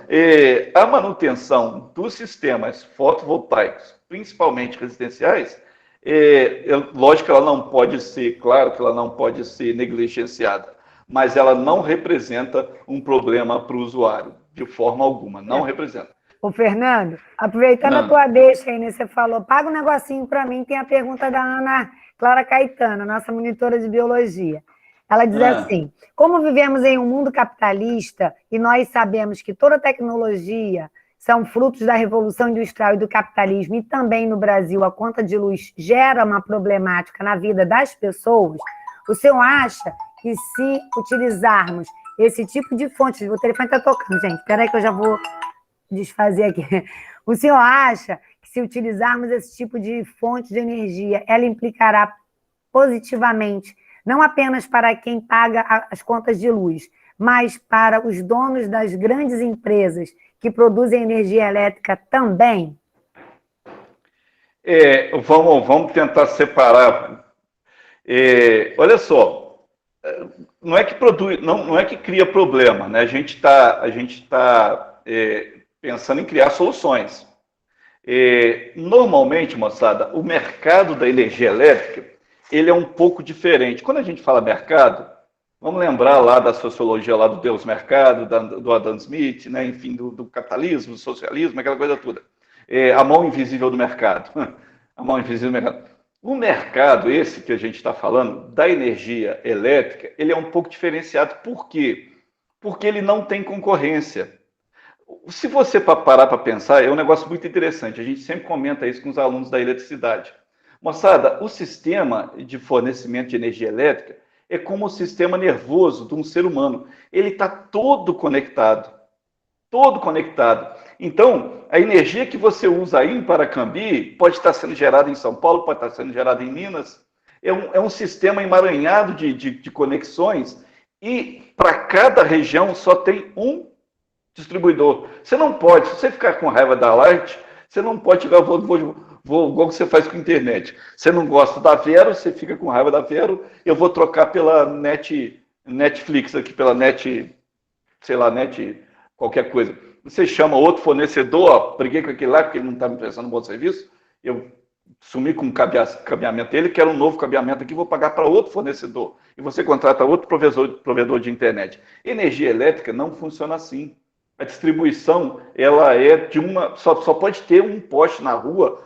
a manutenção dos sistemas fotovoltaicos, principalmente residenciais, lógico que ela não pode ser, claro que ela não pode ser negligenciada, mas ela não representa um problema para o usuário, de forma alguma, não representa. Ô, Fernando, aproveitando a tua deixa aí, né, você falou, paga um negocinho para mim, tem a pergunta da Ana Clara Caetano, nossa monitora de biologia. Ela diz assim, como vivemos em um mundo capitalista e nós sabemos que toda tecnologia são frutos da Revolução Industrial e do capitalismo, e também no Brasil a conta de luz gera uma problemática na vida das pessoas, o senhor acha que se utilizarmos esse tipo de fonte, o telefone está tocando, gente, espera aí que eu já vou desfazer aqui. O senhor acha que se utilizarmos esse tipo de fonte de energia, ela implicará positivamente não apenas para quem paga as contas de luz, mas para os donos das grandes empresas que produzem energia elétrica também? Vamos tentar separar. Olha só, não é que produz, não é que cria problema, né? A gente está pensando em criar soluções. Normalmente, moçada, o mercado da energia elétrica ele é um pouco diferente. Quando a gente fala mercado, vamos lembrar lá da sociologia lá do Deus Mercado, do Adam Smith, né? Enfim, do capitalismo, do socialismo, aquela coisa toda. A mão invisível do mercado. A mão invisível do mercado. O mercado, esse que a gente está falando, da energia elétrica, ele é um pouco diferenciado. Por quê? Porque ele não tem concorrência. Se você parar para pensar, é um negócio muito interessante. A gente sempre comenta isso com os alunos da eletricidade. Moçada, o sistema de fornecimento de energia elétrica é como o sistema nervoso de um ser humano. Ele está todo conectado. Todo conectado. Então, a energia que você usa aí em Paracambi pode estar sendo gerada em São Paulo, pode estar sendo gerada em Minas. É um sistema emaranhado de conexões e para cada região só tem um distribuidor. Você não pode, se você ficar com raiva da Light, você não pode chegar, igual você faz com a internet. Você não gosta da Vero, você fica com raiva da Vero, eu vou trocar pela Netflix aqui, pela sei lá, net, qualquer coisa. Você chama outro fornecedor, ó, briguei com aquele lá porque ele não está me prestando um bom serviço, eu sumi com o cabeamento dele, quero um novo cabeamento aqui, vou pagar para outro fornecedor. E você contrata outro provedor de internet. Energia elétrica não funciona assim. A distribuição, ela é de uma... Só pode ter um poste na rua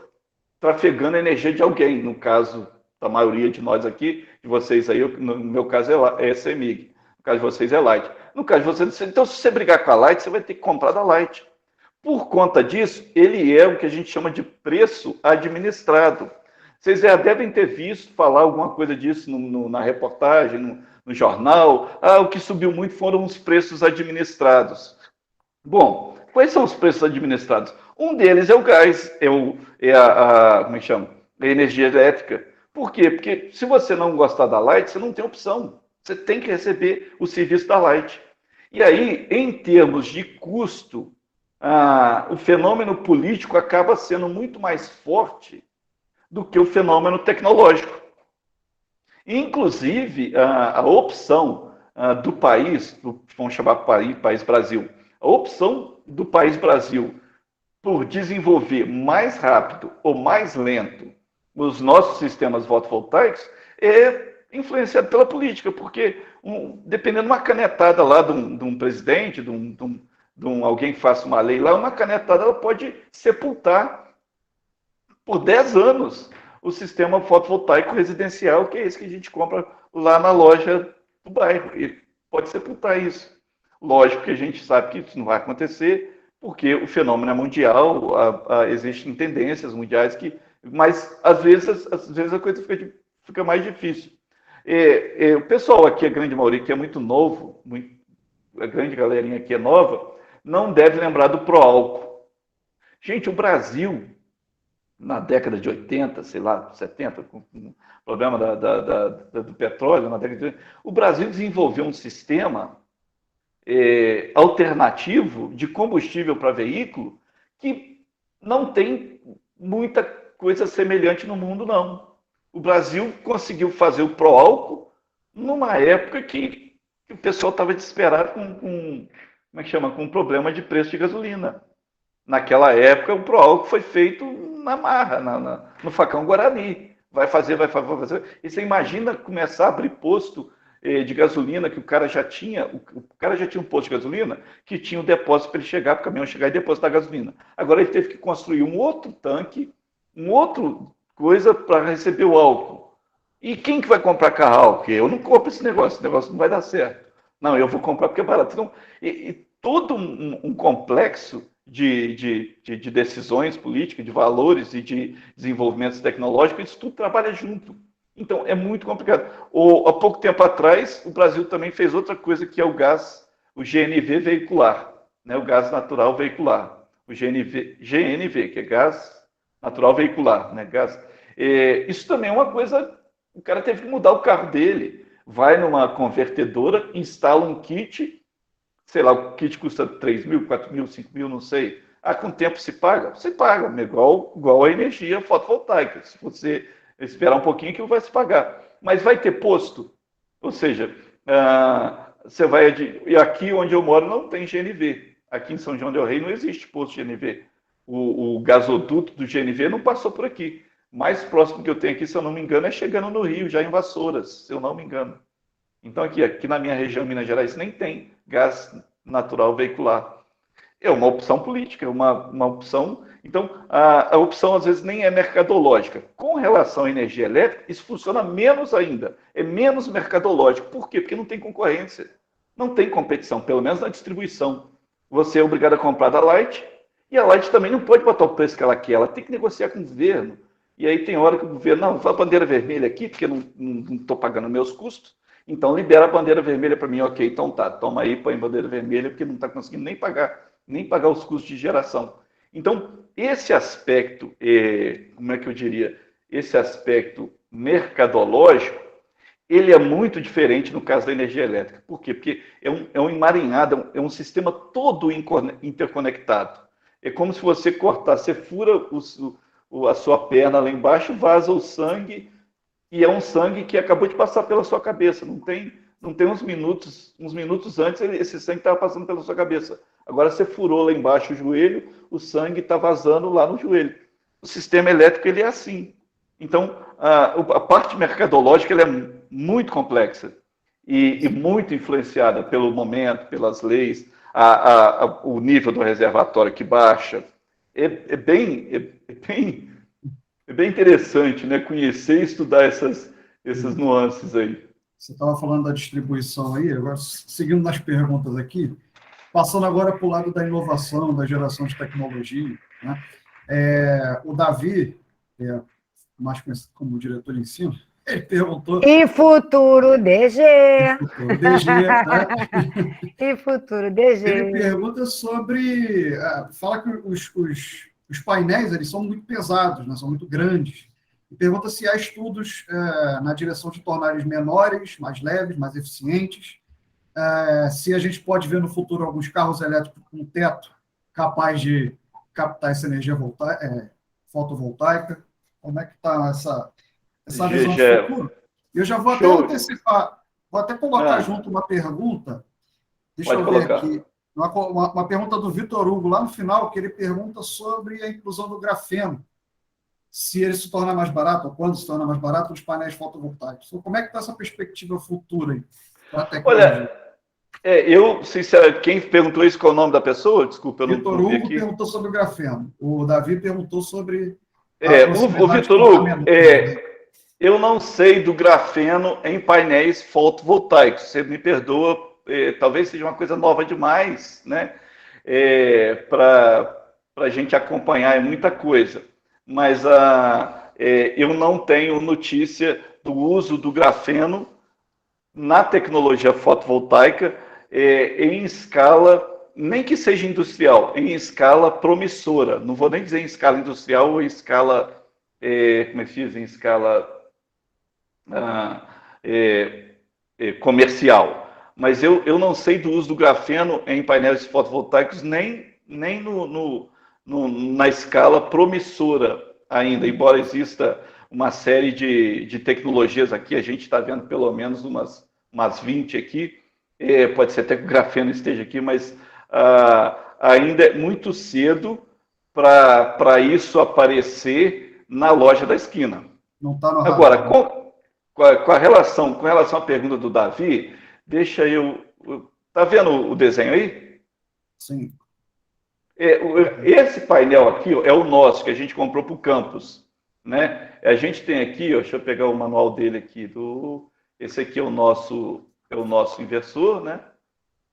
trafegando a energia de alguém. No caso da maioria de nós aqui, de vocês aí, no meu caso é CEMIG. No caso de vocês é Light. No caso de vocês, então se você brigar com a Light, você vai ter que comprar da Light. Por conta disso, ele é o que a gente chama de preço administrado. Vocês já devem ter visto falar alguma coisa disso na reportagem, no jornal. O que subiu muito foram os preços administrados. Bom, quais são os preços administrados? Um deles é o gás, como é que chama? A energia elétrica. Por quê? Porque se você não gostar da Light, você não tem opção. Você tem que receber o serviço da Light. E aí, em termos de custo, o fenômeno político acaba sendo muito mais forte do que o fenômeno tecnológico. Inclusive, a opção do país, vamos chamar país Brasil, a opção do país Brasil por desenvolver mais rápido ou mais lento os nossos sistemas fotovoltaicos é influenciado pela política, porque dependendo de uma canetada lá de um presidente, de alguém que faça uma lei lá, uma canetada ela pode sepultar por 10 anos o sistema fotovoltaico residencial, que é esse que a gente compra lá na loja do bairro. E pode sepultar isso. Lógico que a gente sabe que isso não vai acontecer, porque o fenômeno é mundial, existem tendências mundiais que... Mas, às vezes a coisa fica mais difícil. O pessoal aqui, a grande maioria, que é muito novo, a grande galerinha aqui é nova, não deve lembrar do pró-álcool. Gente, o Brasil, na década de 80, sei lá, 70, com o problema do petróleo, na década de 80, o Brasil desenvolveu um sistema alternativo de combustível para veículo que não tem muita coisa semelhante no mundo, não. O Brasil conseguiu fazer o pró-álcool numa época que o pessoal estava desesperado como é que chama? Com um problema de preço de gasolina. Naquela época, o pró-álcool foi feito na marra, no facão Guarani. Vai fazer. E você imagina começar a abrir posto de gasolina que o cara já tinha um posto de gasolina que tinha um depósito para ele chegar, para o caminhão chegar e depositar a gasolina. Agora ele teve que construir um outro tanque, coisa para receber o álcool. E quem que vai comprar carro álcool? Eu não compro esse negócio não vai dar certo. Não, eu vou comprar porque é barato. Então, todo um complexo de decisões políticas, de valores e de desenvolvimentos tecnológicos, isso tudo trabalha junto. Então, é muito complicado. Há pouco tempo atrás, o Brasil também fez outra coisa, que é o GNV veicular, né? O gás natural veicular. O GNV, que é gás natural veicular, né? Isso também é uma coisa... O cara teve que mudar o carro dele. Vai numa convertedora, instala um kit, sei lá, o kit custa 3 mil, 4 mil, 5 mil, não sei. Com o tempo se paga? Você paga, igual a energia fotovoltaica. Se você esperar um pouquinho que vai se pagar. Mas vai ter posto? Ou seja, você vai... E aqui onde eu moro não tem GNV. Aqui em São João del Rei não existe posto GNV. O gasoduto do GNV não passou por aqui. Mais próximo que eu tenho aqui, se eu não me engano, é chegando no Rio, já em Vassouras, se eu não me engano. Então, aqui na minha região, Minas Gerais, nem tem gás natural veicular. É uma opção política, uma opção... Então, a opção, às vezes, nem é mercadológica. Com relação à energia elétrica, isso funciona menos ainda. É menos mercadológico. Por quê? Porque não tem concorrência. Não tem competição, pelo menos na distribuição. Você é obrigado a comprar da Light, e a Light também não pode botar o preço que ela quer. Ela tem que negociar com o governo. E aí tem hora que o governo, não, vai a bandeira vermelha aqui, porque eu não estou pagando meus custos, então libera a bandeira vermelha para mim, ok, então tá, toma aí, põe bandeira vermelha, porque não está conseguindo nem pagar os custos de geração. Então, esse aspecto, como é que eu diria, esse aspecto mercadológico, ele é muito diferente no caso da energia elétrica. Por quê? Porque é um emaranhado, é um sistema todo interconectado. É como se você cortar, você fura a sua perna lá embaixo, vaza o sangue, e é um sangue que acabou de passar pela sua cabeça, não tem não tem uns minutos antes, esse sangue estava passando pela sua cabeça. Agora você furou lá embaixo o joelho, o sangue está vazando lá no joelho. O sistema elétrico ele é assim. Então, a parte mercadológica ela é muito complexa e muito influenciada pelo momento, pelas leis, o nível do reservatório que baixa. É bem interessante, né, conhecer e estudar essas nuances aí. Você estava falando da distribuição aí, agora seguindo nas perguntas aqui, passando agora para o lado da inovação, da geração de tecnologia, né? O Davi, mais conhecido como diretor de ensino, ele perguntou... E futuro DG. Futuro DG, né? E futuro DG. Ele pergunta sobre... Fala que os painéis eles são muito pesados, né? São muito grandes. E pergunta se há estudos na direção de tornar eles menores, mais leves, mais eficientes. Se a gente pode ver no futuro alguns carros elétricos com teto capaz de captar essa energia fotovoltaica. Como é que está essa visão do futuro? Eu já vou até antecipar, vou até colocar junto uma pergunta. Deixa eu ver aqui. Uma pergunta do Vitor Hugo, lá no final, que ele pergunta sobre a inclusão do grafeno. Se ele se torna mais barato, ou quando se torna mais barato, os painéis fotovoltaicos. Então, como é que está essa perspectiva futura aí para a tecnologia? Olha, sinceramente, quem perguntou isso, qual é o nome da pessoa? Desculpa, eu não vi aqui. Vitor Hugo perguntou sobre o grafeno. O Davi perguntou sobre... o Vitor Hugo, eu não sei do grafeno em painéis fotovoltaicos. Você me perdoa, talvez seja uma coisa nova demais, né? Para a gente acompanhar, é muita coisa. Mas eu não tenho notícia do uso do grafeno na tecnologia fotovoltaica em escala, nem que seja industrial, em escala promissora. Não vou nem dizer em escala industrial ou em escala, como é que diz? Em escala comercial. Mas eu não sei do uso do grafeno em painéis fotovoltaicos nem na escala promissora ainda, embora exista uma série de tecnologias aqui, a gente está vendo pelo menos umas 20 aqui, pode ser até que o grafeno esteja aqui, mas ainda é muito cedo para isso aparecer na loja da esquina. Não está no Agora, com relação à pergunta do Davi, deixa eu... Está vendo o desenho aí? Sim. Esse painel aqui ó, é o nosso, que a gente comprou para o campus, né? A gente tem aqui, ó, deixa eu pegar o manual dele aqui, esse aqui é o nosso inversor, né?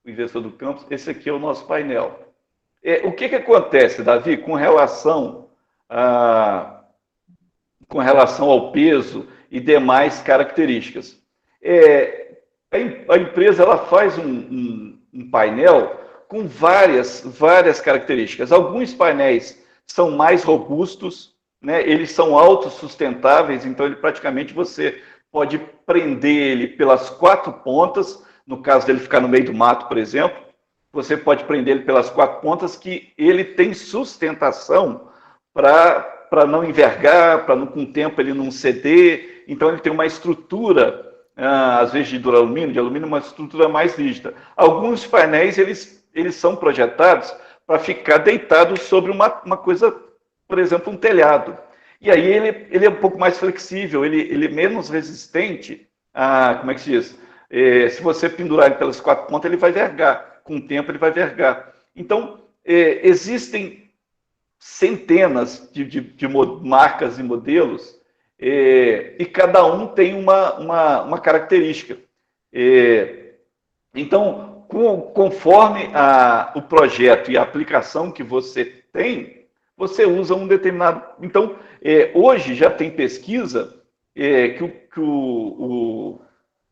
O inversor do campus, esse aqui é o nosso painel. O que acontece, Davi, com relação ao peso e demais características? A empresa ela faz um painel com várias características. Alguns painéis são mais robustos, né? Eles são autossustentáveis, então praticamente você pode prender ele pelas 4 pontas, no caso dele ficar no meio do mato, por exemplo, você pode prender ele pelas 4 pontas, que ele tem sustentação para não envergar, para com o tempo ele não ceder, então ele tem uma estrutura, às vezes de alumínio, uma estrutura mais rígida. Alguns painéis, eles são projetados para ficar deitados sobre uma coisa, por exemplo, um telhado. E aí ele é um pouco mais flexível, ele é menos resistente como é que se diz? Se você pendurar ele pelas 4 pontas, ele vai vergar. Com o tempo, ele vai vergar. Então, existem centenas de marcas e modelos, e cada um tem uma característica. Então, conforme o projeto e a aplicação que você tem, você usa um determinado... Então, hoje já tem pesquisa que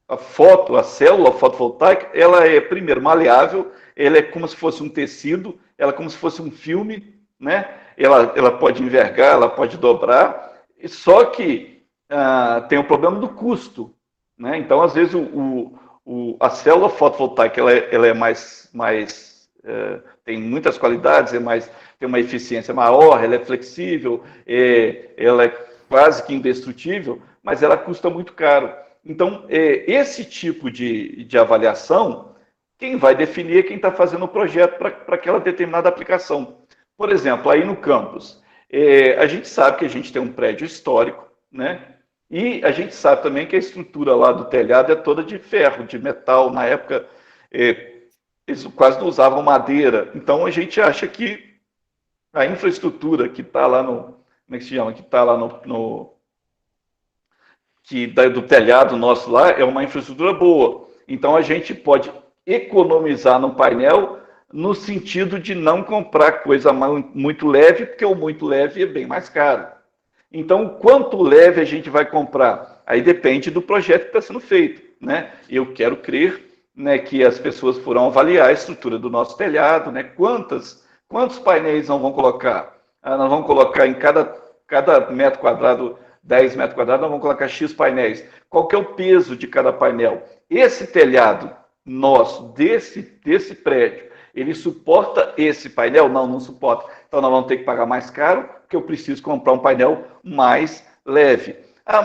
a célula fotovoltaica, ela é, primeiro, maleável, ela é como se fosse um tecido, ela é como se fosse um filme, né? Ela pode envergar, ela pode dobrar, só que tem o problema do custo, né? Então, às vezes, a célula fotovoltaica ela é mais tem muitas qualidades, tem uma eficiência maior, ela é flexível, ela é quase que indestrutível, mas ela custa muito caro. Então, esse tipo de avaliação, quem vai definir é quem está fazendo o projeto para aquela determinada aplicação. Por exemplo, aí no campus, a gente sabe que a gente tem um prédio histórico, né? E a gente sabe também que a estrutura lá do telhado é toda de ferro, de metal. Na época, eles quase não usavam madeira. Então, a gente acha que a infraestrutura que está lá no... Como é que se chama? Que está lá do telhado nosso lá é uma infraestrutura boa. Então, a gente pode economizar no painel no sentido de não comprar coisa muito leve, porque o muito leve é bem mais caro. Então, quanto leve a gente vai comprar? Aí depende do projeto que está sendo feito, né? Eu quero crer, né, que as pessoas foram avaliar a estrutura do nosso telhado, né? Quantos painéis não vão colocar? Nós vamos colocar em cada metro quadrado, 10 metros quadrados, nós vamos colocar X painéis. Qual que é o peso de cada painel? Esse telhado nosso, desse prédio, ele suporta esse painel? Não, não suporta. Então, nós vamos ter que pagar mais caro, porque eu preciso comprar um painel mais leve.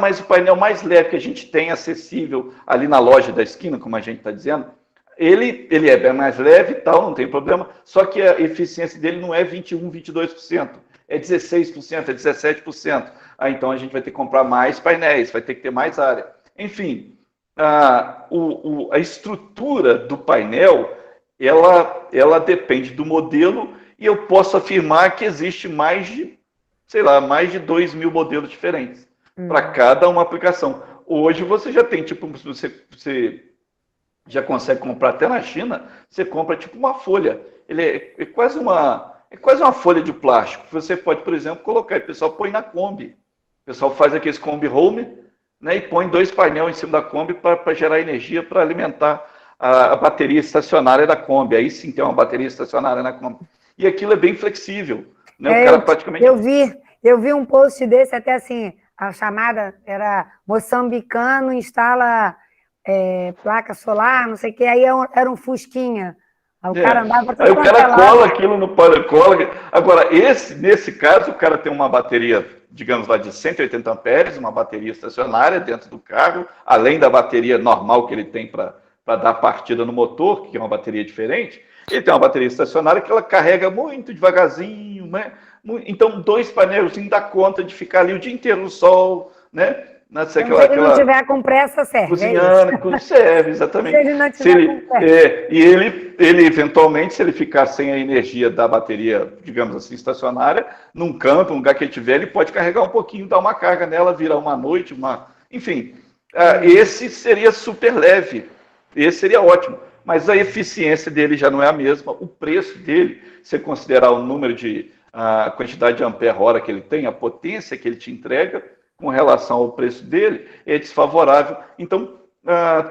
Mas o painel mais leve que a gente tem acessível ali na loja da esquina, como a gente está dizendo, ele é bem mais leve e tal, não tem problema, só que a eficiência dele não é 21%, 22%, é 16%, é 17%. Então, a gente vai ter que comprar mais painéis, vai ter que ter mais área. Enfim, a estrutura do painel, ela depende do modelo, e eu posso afirmar que existe mais de 2.000 modelos diferentes para cada uma aplicação. Hoje você já tem, tipo, você já consegue comprar até na China, você compra tipo uma folha. Ele é quase uma folha de plástico. Você pode, por exemplo, colocar, e o pessoal põe na Kombi. O pessoal faz aqueles Kombi Home, né, e põe 2 painéis em cima da Kombi para gerar energia para alimentar a bateria estacionária da Kombi. Aí sim tem uma bateria estacionária na Kombi. E aquilo é bem flexível, né? O cara praticamente... Eu vi um post desse, até assim, a chamada era moçambicano instala placa solar, não sei o que, aí era um fusquinha. Aí o cara andava... Aí o cara cola aquilo no cola. Agora, nesse caso, o cara tem uma bateria, digamos lá, de 180 amperes, uma bateria estacionária dentro do carro, além da bateria normal que ele tem para dar partida no motor, que é uma bateria diferente. Ele tem uma bateria estacionária que ela carrega muito devagarzinho, né? Então, 2 painéis dá conta de ficar ali o dia inteiro no sol, né? Se ele não tiver com pressa, serve. Cozinhando, serve, exatamente. Se ele não tiver com pressa. E ele, eventualmente, se ele ficar sem a energia da bateria, digamos assim, estacionária, num campo, um lugar que ele tiver, ele pode carregar um pouquinho, dar uma carga nela, virar uma noite, enfim. Esse seria super leve, esse seria ótimo. Mas a eficiência dele já não é a mesma, o preço dele, se considerar o número a quantidade de ampere-hora que ele tem, a potência que ele te entrega, com relação ao preço dele, é desfavorável. Então,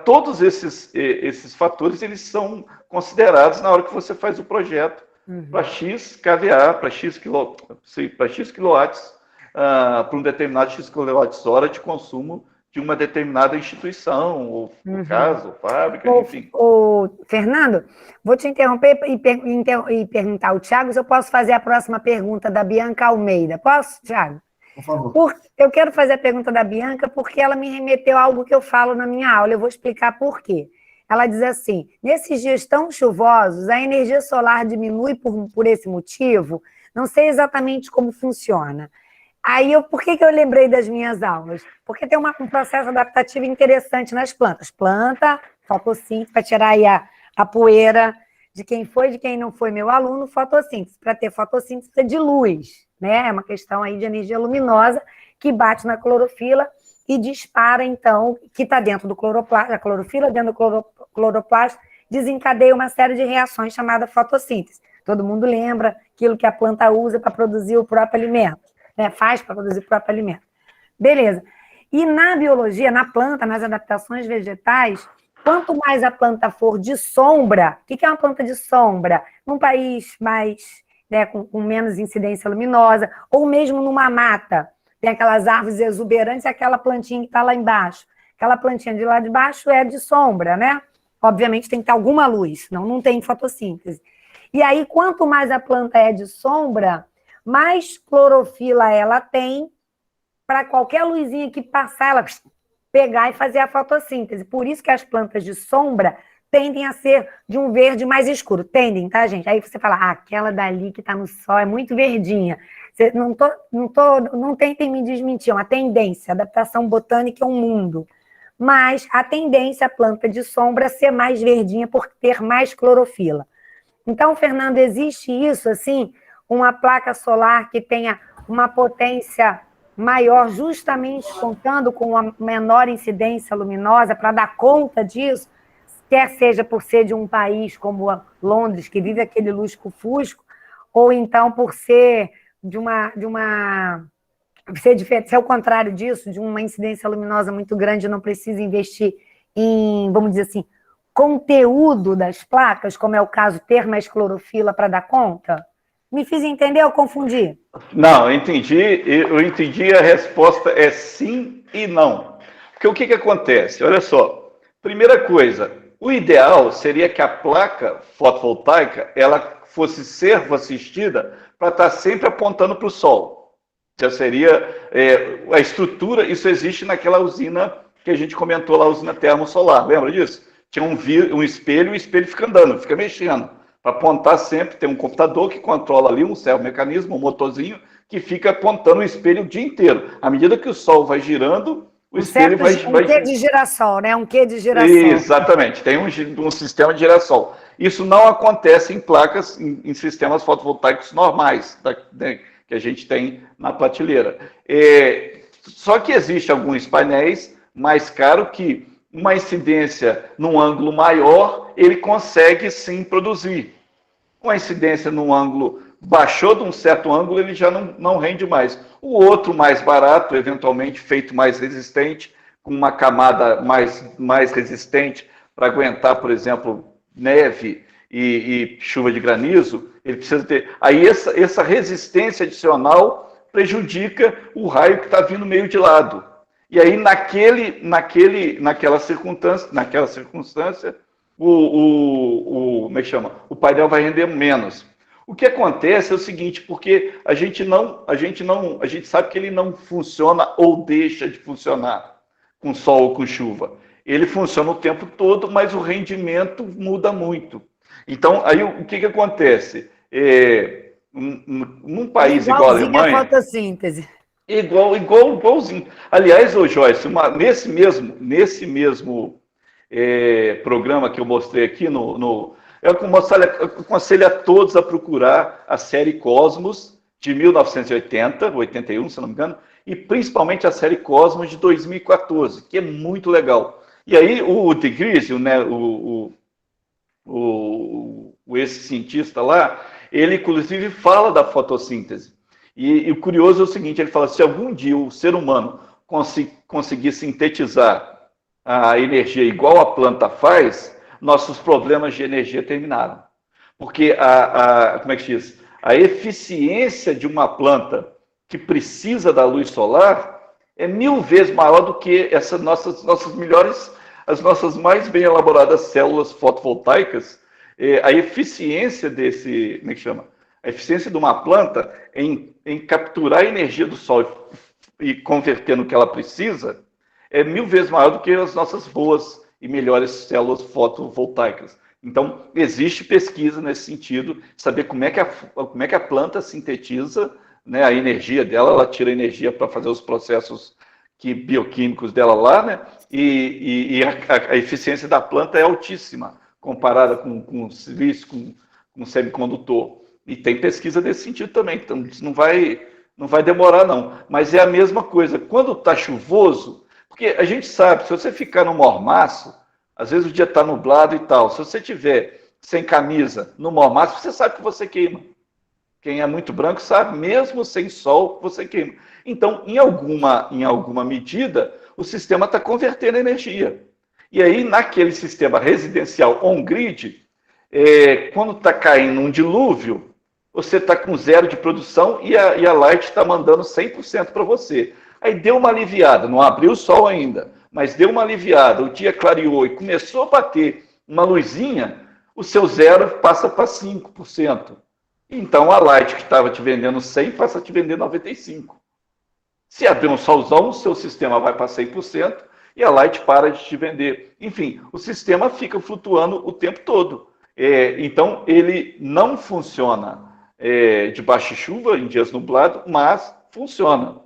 todos esses fatores, eles são considerados na hora que você faz o projeto para X kVA, para X quilowatts, para um determinado X quilowatts-hora de consumo de uma determinada instituição, ou casa, ou fábrica, enfim. Fernando, vou te interromper e perguntar ao Thiago se eu posso fazer a próxima pergunta da Bianca Almeida. Posso, Thiago? Por favor. Eu quero fazer a pergunta da Bianca porque ela me remeteu a algo que eu falo na minha aula. Eu vou explicar por quê. Ela diz assim, nesses dias tão chuvosos, a energia solar diminui por esse motivo? Não sei exatamente como funciona. Aí, por que eu lembrei das minhas aulas? Porque tem um processo adaptativo interessante nas plantas. Planta, fotossíntese, para tirar aí a poeira de quem foi, de quem não foi meu aluno, fotossíntese. Para ter fotossíntese, precisa de luz, né? É uma questão aí de energia luminosa que bate na clorofila e dispara, então, que está dentro do cloroplasto, a clorofila dentro do cloroplasto, desencadeia uma série de reações chamada fotossíntese. Todo mundo lembra aquilo que a planta usa para produzir o próprio alimento. Faz para produzir o próprio alimento. Beleza. E na biologia, na planta, nas adaptações vegetais, quanto mais a planta for de sombra, o que é uma planta de sombra? Num país mais, com menos incidência luminosa, ou mesmo numa mata, tem aquelas árvores exuberantes e aquela plantinha que está lá embaixo. Aquela plantinha de lá de baixo é de sombra, né? Obviamente tem que ter alguma luz, senão não tem fotossíntese. E aí, quanto mais a planta é de sombra, mais clorofila ela tem, para qualquer luzinha que passar, ela pegar e fazer a fotossíntese. Por isso que as plantas de sombra tendem a ser de um verde mais escuro. Tendem, tá, gente? Aí você fala, aquela dali que está no sol é muito verdinha. Você, não tentem me desmentir, é uma tendência. Adaptação botânica é um mundo. Mas a tendência, a planta de sombra, ser mais verdinha por ter mais clorofila. Então, Fernando, existe isso, assim, uma placa solar que tenha uma potência maior, justamente contando com uma menor incidência luminosa, para dar conta disso, quer seja por ser de um país como Londres, que vive aquele lusco-fusco, ou então por ser se é o contrário disso, de uma incidência luminosa muito grande, não precisa investir em, vamos dizer assim, conteúdo das placas, como é o caso, ter mais clorofila para dar conta? Me fiz entender ou confundi? Não, eu entendi, a resposta é sim e não. Porque o que acontece? Olha só, primeira coisa, o ideal seria que a placa fotovoltaica ela fosse servo assistida para estar sempre apontando para o sol. Já seria a estrutura, isso existe naquela usina que a gente comentou lá, a usina termosolar, lembra disso? Tinha um espelho e o espelho fica andando, fica mexendo. Para apontar sempre, tem um computador que controla ali um mecanismo, um motorzinho, que fica apontando o espelho o dia inteiro. À medida que o sol vai girando, o espelho vai... Um quê de girassol, né? Um quê de girassol. Exatamente, tem um sistema de girassol. Isso não acontece em placas, em sistemas fotovoltaicos normais, que a gente tem na prateleira. Só que existe alguns painéis mais caros que uma incidência num ângulo maior, ele consegue sim produzir. Uma incidência num ângulo, baixou de um certo ângulo, ele já não rende mais. O outro mais barato, eventualmente feito mais resistente, com uma camada mais resistente para aguentar, por exemplo, neve e chuva de granizo, ele precisa ter... Aí essa resistência adicional prejudica o raio que está vindo meio de lado. E aí, naquela circunstância, como é que chama? O painel vai render menos. O que acontece é o seguinte, porque a gente sabe que ele não funciona ou deixa de funcionar com sol ou com chuva. Ele funciona o tempo todo, mas o rendimento muda muito. Então, aí o que acontece? Num país igual a Alemanha... a fotossíntese. Igualzinho. Aliás, Joyce, nesse mesmo programa que eu mostrei aqui, eu aconselho a todos a procurar a série Cosmos de 1980, 81, se não me engano, e principalmente a série Cosmos de 2014, que é muito legal. E aí o de Grisio, né, esse cientista lá, ele inclusive fala da fotossíntese. E o curioso é o seguinte, ele fala, se algum dia o ser humano conseguir sintetizar a energia igual a planta faz, nossos problemas de energia terminaram. Porque como é que diz? A eficiência de uma planta que precisa da luz solar é 1000 vezes maior do que as nossas mais bem elaboradas células fotovoltaicas. A eficiência como é que chama? A eficiência de uma planta em capturar a energia do sol e converter no que ela precisa é 1000 vezes maior do que as nossas boas e melhores células fotovoltaicas. Então, existe pesquisa nesse sentido, saber como é que a planta sintetiza, né, a energia dela, ela tira energia para fazer os processos bioquímicos dela lá, né, e a eficiência da planta é altíssima, comparada com silício, com semicondutor. E tem pesquisa nesse sentido também, então isso não vai demorar não. Mas é a mesma coisa, quando está chuvoso, porque a gente sabe, se você ficar no mormaço, às vezes o dia está nublado e tal, se você tiver sem camisa no mormaço, você sabe que você queima. Quem é muito branco sabe, mesmo sem sol, você queima. Então, em alguma medida, o sistema está convertendo energia. E aí, naquele sistema residencial on-grid, quando está caindo um dilúvio, você está com 0 de produção e a Light está mandando 100% para você. Aí deu uma aliviada, não abriu o sol ainda, mas deu uma aliviada, o dia clareou e começou a bater uma luzinha, o seu 0 passa para 5%. Então a Light que estava te vendendo 100 passa a te vender 95%. Se abrir um solzão, o seu sistema vai para 100% e a Light para de te vender. Enfim, o sistema fica flutuando o tempo todo. Então, ele não funciona debaixo de chuva, em dias nublados, mas funciona.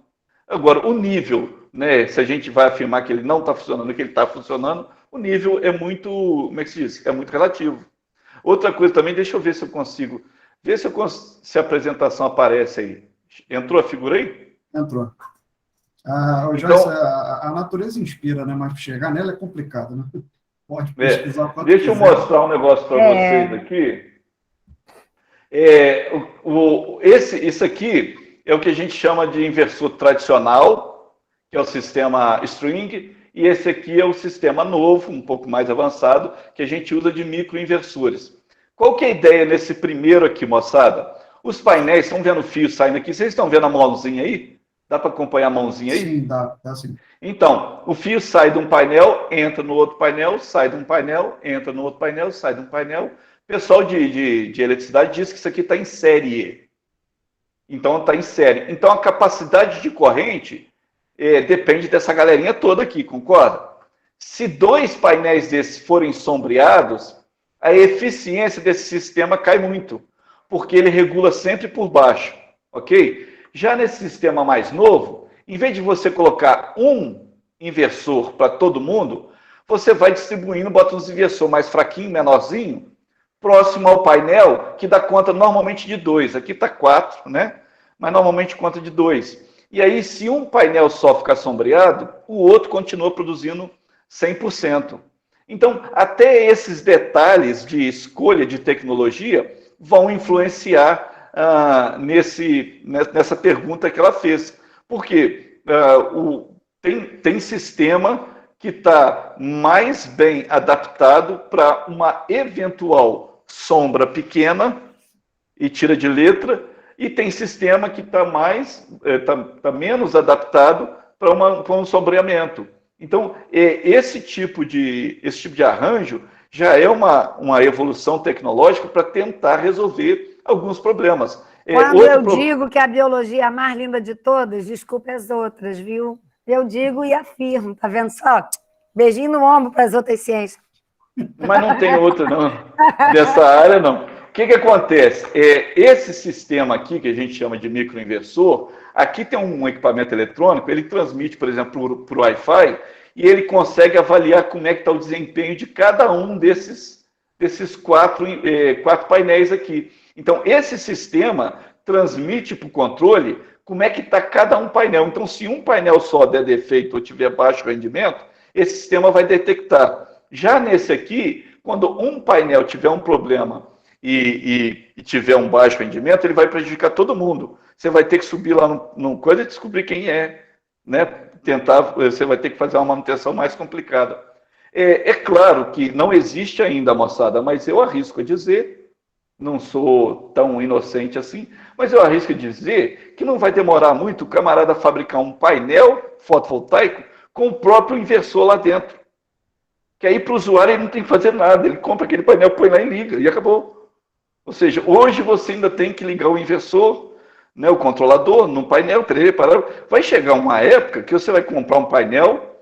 Agora, o nível, né, se a gente vai afirmar que ele não está funcionando, que ele está funcionando, o nível é muito, como é que se diz? É muito relativo. Outra coisa também, deixa eu ver se eu consigo, ver se a apresentação aparece aí. Entrou a figura aí? Entrou. Então, A natureza inspira, né? Mas chegar nela é complicado, né? Pode pesquisar o quanto deixa eu quiser. mostrar um negócio para vocês aqui. Isso aqui é o que a gente chama de inversor tradicional, que é o sistema string, e esse aqui é o sistema novo, um pouco mais avançado, que a gente usa de microinversores. Qual que é a ideia nesse primeiro aqui, moçada? Os painéis, estão vendo o fio saindo aqui? Vocês estão vendo a mãozinha aí? Dá para acompanhar a mãozinha aí? Sim, dá sim. Então, o fio sai de um painel, entra no outro painel, sai de um painel, entra no outro painel, sai de um painel. O pessoal de eletricidade diz que isso aqui está em série. Então, está em série. Então, a capacidade de corrente depende dessa galerinha toda aqui, concorda? Se 2 painéis desses forem sombreados, a eficiência desse sistema cai muito, porque ele regula sempre por baixo, ok? Já nesse sistema mais novo, em vez de você colocar um inversor para todo mundo, você vai distribuindo, bota uns inversor mais fraquinho, menorzinho, próximo ao painel, que dá conta normalmente de 2. Aqui está 4, né? Mas normalmente conta de 2. E aí, se um painel só ficar sombreado, o outro continua produzindo 100%. Então, até esses detalhes de escolha de tecnologia vão influenciar nessa pergunta que ela fez. Porque tem sistema que está mais bem adaptado para uma eventual sombra pequena e tira de letra, e tem sistema que está menos adaptado para um sombreamento. Então, esse tipo de arranjo já é uma evolução tecnológica para tentar resolver alguns problemas. Quando eu digo que a biologia é a mais linda de todas, desculpe as outras, viu? Eu digo e afirmo, tá vendo só? Beijinho no ombro para as outras ciências. Mas não tem outra, não. Dessa área, não. O que acontece? Esse sistema aqui, que a gente chama de microinversor, aqui tem um equipamento eletrônico, ele transmite, por exemplo, por Wi-Fi, e ele consegue avaliar como é que está o desempenho de cada um desses 4 painéis aqui. Então, esse sistema transmite para o controle como é que está cada um painel. Então, se um painel só der defeito ou tiver baixo rendimento, esse sistema vai detectar. Já nesse aqui, quando um painel tiver um problema e tiver um baixo rendimento, ele vai prejudicar todo mundo. Você vai ter que subir lá no coisa e descobrir quem é, né? Você vai ter que fazer uma manutenção mais complicada. É claro que não existe ainda, moçada, mas eu arrisco a dizer, não sou tão inocente assim, mas eu arrisco a dizer que não vai demorar muito o camarada fabricar um painel fotovoltaico com o próprio inversor lá dentro. Que aí para o usuário ele não tem que fazer nada, ele compra aquele painel, põe lá e liga, e acabou. Ou seja, hoje você ainda tem que ligar o inversor, né, o controlador, no painel, preparado. Vai chegar uma época que você vai comprar um painel,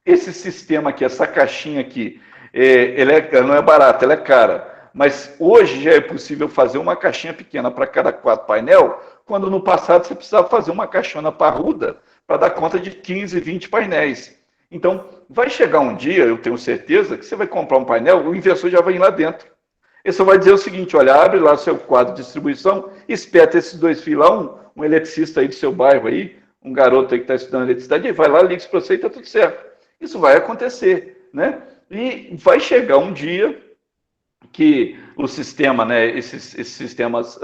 esse sistema aqui, essa caixinha aqui, ela não é barata, ela é cara. Mas hoje já é possível fazer uma caixinha pequena para cada 4 painel, quando no passado você precisava fazer uma caixona parruda para dar conta de 15, 20 painéis. Então, vai chegar um dia, eu tenho certeza, que você vai comprar um painel, o inversor já vai ir lá dentro. Ele só vai dizer o seguinte, olha, abre lá o seu quadro de distribuição, espeta esses 2 fios lá, um eletricista aí do seu bairro aí, um garoto aí que está estudando eletricidade, e vai lá, liga isso para você e está tudo certo. Isso vai acontecer, né? E vai chegar um dia que o sistema, né, esses sistemas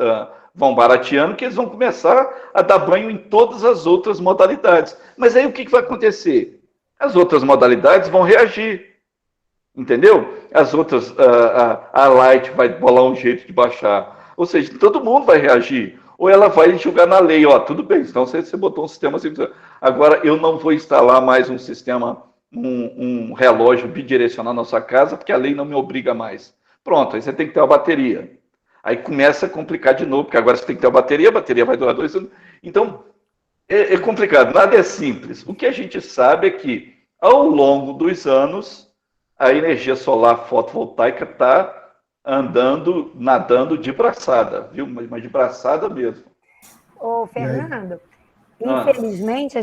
vão barateando, que eles vão começar a dar banho em todas as outras modalidades. Mas aí o que vai acontecer? As outras modalidades vão reagir, entendeu? As outras, a Light vai bolar um jeito de baixar. Ou seja, todo mundo vai reagir. Ou ela vai jogar na lei, ó, tudo bem, então você botou um sistema assim. Agora, eu não vou instalar mais um sistema, um relógio bidirecional na sua casa, porque a lei não me obriga mais. Pronto, aí você tem que ter uma bateria. Aí começa a complicar de novo, porque agora você tem que ter uma bateria, a bateria vai durar 2 anos. Então, é complicado, nada é simples. O que a gente sabe é que Ao longo dos anos, a energia solar fotovoltaica está andando, nadando de braçada, viu? Mas de braçada mesmo. Ô, Fernando, Ah, infelizmente,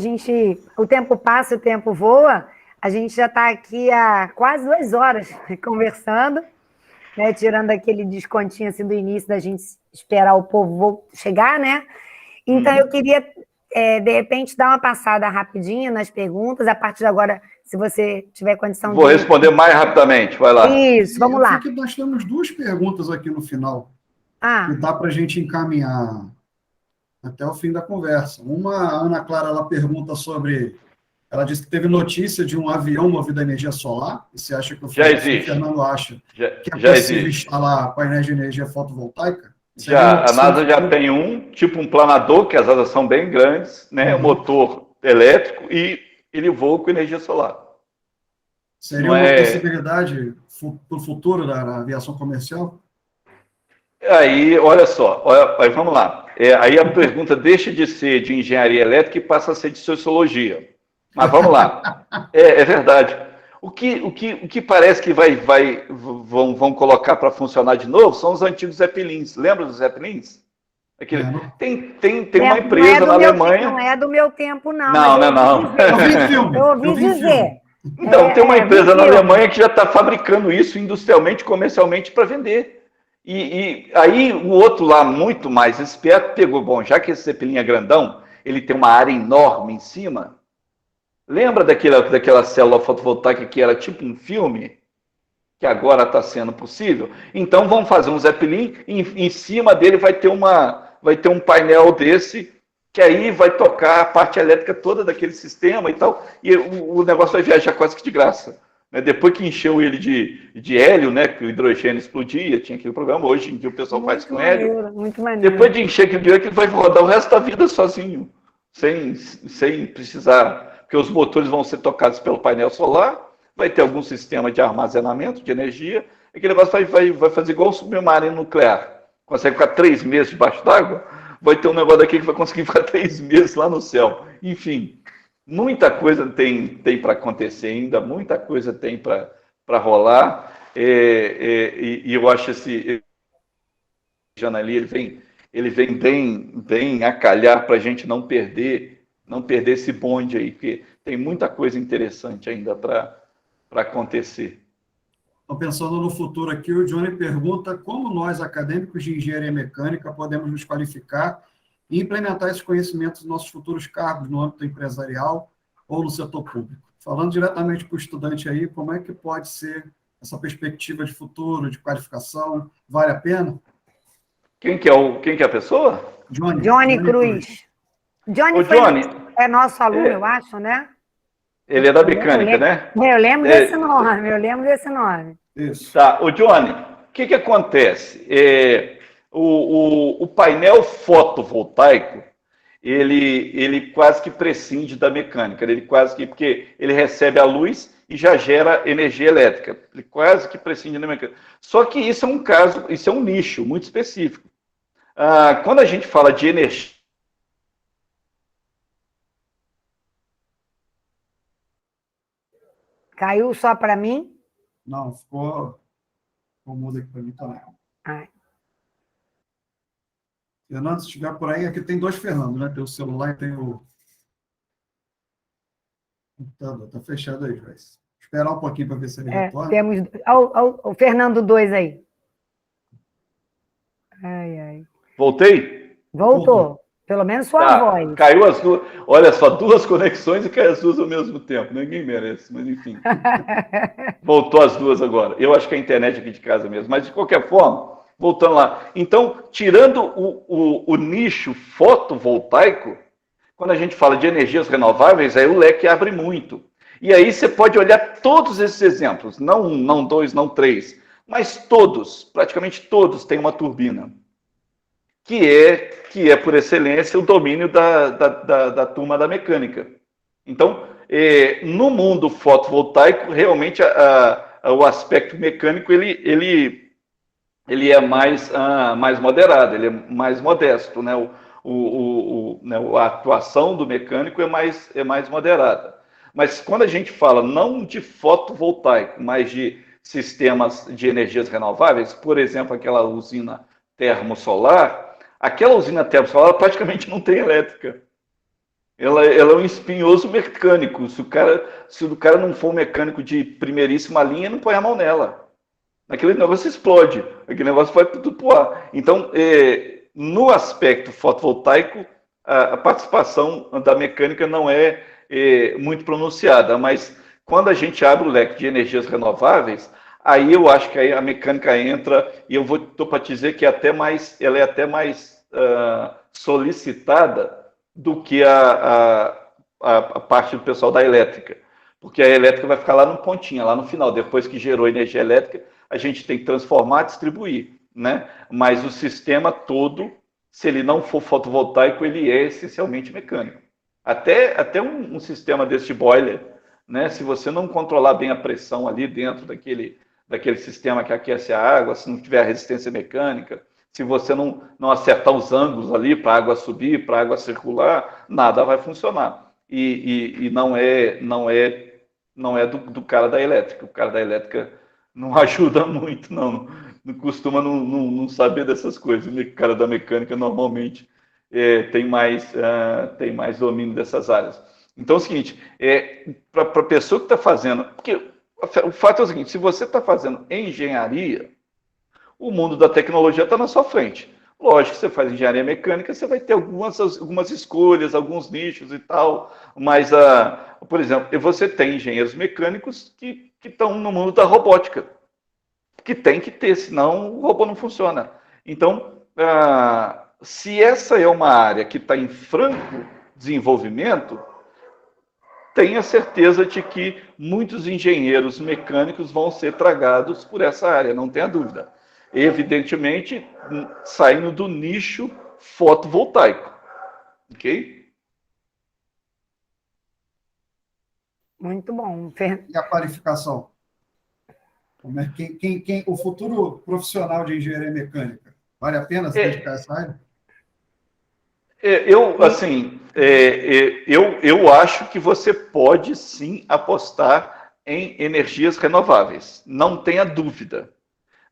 o tempo passa, o tempo voa, a gente já está aqui há quase 2 horas conversando, né, tirando aquele descontinho assim do início da gente esperar o povo chegar, né? Então, eu queria, de repente, dar uma passada rapidinha nas perguntas, a partir de agora, se você tiver condição vou responder mais rapidamente, vai lá. Isso, vamos Eu vi lá. que nós temos 2 perguntas aqui no final, que Ah, dá para a gente encaminhar até o fim da conversa. Uma, a Ana Clara, ela pergunta sobre... Ela disse que teve notícia de um avião movido a energia solar, e você acha que Já existe. o Fernando acha Já, que é já possível existe. instalar painéis de energia fotovoltaica? Seria uma Já, a opção NASA já futura? tem tipo um planador, que as asas são bem grandes, né? Motor elétrico e ele voa com energia solar. Seria Não uma é... possibilidade para o futuro da aviação comercial? Aí, olha só, aí vamos lá. Aí a pergunta deixa de ser de engenharia elétrica e passa a ser de sociologia. Mas vamos lá. É verdade. O que parece que vão colocar para funcionar de novo são os antigos Zeppelins. Lembra dos Zeppelins? Tem uma empresa na Alemanha. Não é do meu tempo, não, Não, mas não. Eu vi em filme. eu ouvi dizer. Então, tem uma empresa na vi filme. Alemanha que já está fabricando isso industrialmente, comercialmente, para vender. E aí o outro lá, muito mais esperto, pegou, bom, já que esse Zeppelin é grandão, ele tem uma área enorme em cima. Lembra daquela célula fotovoltaica que era tipo um filme? Que agora está sendo possível? Então vamos fazer um Zeppelin, em cima dele vai ter um painel desse, que aí vai tocar a parte elétrica toda daquele sistema e tal, e o negócio vai viajar quase que de graça. Depois que encheu ele de hélio, né, que o hidrogênio explodia, tinha aquele problema, hoje em dia o pessoal faz com hélio. Muito maneiro. Depois de encher aquele hélio, ele vai rodar o resto da vida sozinho, sem precisar, porque os motores vão ser tocados pelo painel solar, vai ter algum sistema de armazenamento de energia, e aquele negócio vai fazer igual o submarino nuclear. Consegue ficar 3 meses debaixo d'água, vai ter um negócio daqui que vai conseguir ficar 3 meses lá no céu. Enfim, muita coisa tem para acontecer ainda, muita coisa tem para rolar, e eu acho esse Janali, ele vem bem a calhar para a gente não perder esse bonde aí, porque tem muita coisa interessante ainda para acontecer. Então, pensando no futuro aqui, o Johnny pergunta como nós, acadêmicos de engenharia mecânica, podemos nos qualificar e implementar esses conhecimentos nos nossos futuros cargos no âmbito empresarial ou no setor público. Falando diretamente para o estudante aí, como é que pode ser essa perspectiva de futuro, de qualificação? Vale a pena? Quem que é a pessoa? Johnny Cruz. Johnny é nosso aluno, eu acho, né? Ele é da mecânica, né? Eu lembro desse nome. Isso. Tá, o Johnny, o que acontece? O painel fotovoltaico, ele quase que prescinde da mecânica, porque ele recebe a luz e já gera energia elétrica. Ele quase que prescinde da mecânica. Só que isso é um nicho muito específico. Quando a gente fala de energia, caiu só para mim? Não, ficou mudo aqui para mim também. Fernando, se estiver por aí, aqui tem 2 Fernando, né? Tem o celular e tem o computador. Está fechado aí, Joyce. Esperar um pouquinho para ver se ele retorna. Temos o Fernando 2 aí. Ai. Voltei? Voltou. Pelo menos sua voz. Caiu as duas. Olha só, 2 conexões e caiu as 2 ao mesmo tempo. Ninguém merece, mas enfim. Voltou as 2 agora. Eu acho que é a internet aqui de casa mesmo. Mas, de qualquer forma, voltando lá. Então, tirando o nicho fotovoltaico, quando a gente fala de energias renováveis, aí o leque abre muito. E aí você pode olhar todos esses exemplos. Não 2, não 3. Mas todos, praticamente todos, têm uma turbina. Que é, por excelência, o domínio da turma da mecânica. Então, no mundo fotovoltaico, realmente o aspecto mecânico ele é mais moderado, ele é mais modesto, né? A atuação do mecânico é mais moderada. Mas quando a gente fala não de fotovoltaico, mas de sistemas de energias renováveis, por exemplo, aquela usina termosolar, aquela usina termosolar praticamente não tem elétrica. Ela é um espinhoso mecânico. Se o cara não for um mecânico de primeiríssima linha, não põe a mão nela. Aquele negócio explode, aquele negócio vai tudo pro ar. Então, no aspecto fotovoltaico, a participação da mecânica não é muito pronunciada, mas quando a gente abre o leque de energias renováveis, aí eu acho que aí a mecânica entra, e eu estou para te dizer que ela é até mais solicitada do que a parte do pessoal da elétrica, porque a elétrica vai ficar lá no pontinho, lá no final, depois que gerou energia elétrica, a gente tem que transformar, distribuir, né? Mas o sistema todo, se ele não for fotovoltaico, ele é essencialmente mecânico. Até um sistema desse boiler, né? Se você não controlar bem a pressão ali dentro daquele sistema que aquece a água, se não tiver resistência mecânica, se você não acertar os ângulos ali para a água subir, para a água circular, nada vai funcionar. E não é do cara da elétrica. O cara da elétrica não ajuda muito, não costuma não saber dessas coisas. O cara da mecânica normalmente tem mais domínio dessas áreas. Então é o seguinte, para a pessoa que está fazendo... Porque o fato é o seguinte, se você está fazendo engenharia, o mundo da tecnologia está na sua frente. Lógico que você faz engenharia mecânica, você vai ter algumas escolhas, alguns nichos e tal, mas, por exemplo, você tem engenheiros mecânicos que estão no mundo da robótica, que tem que ter, senão o robô não funciona. Então, se essa é uma área que está em franco desenvolvimento, tenha certeza de que muitos engenheiros mecânicos vão ser tragados por essa área, não tenha dúvida. Evidentemente, saindo do nicho fotovoltaico. Ok? Muito bom. E a qualificação? O futuro profissional de engenharia mecânica, vale a pena se dedicar a essa área? Eu acho que você pode sim apostar em energias renováveis, não tenha dúvida.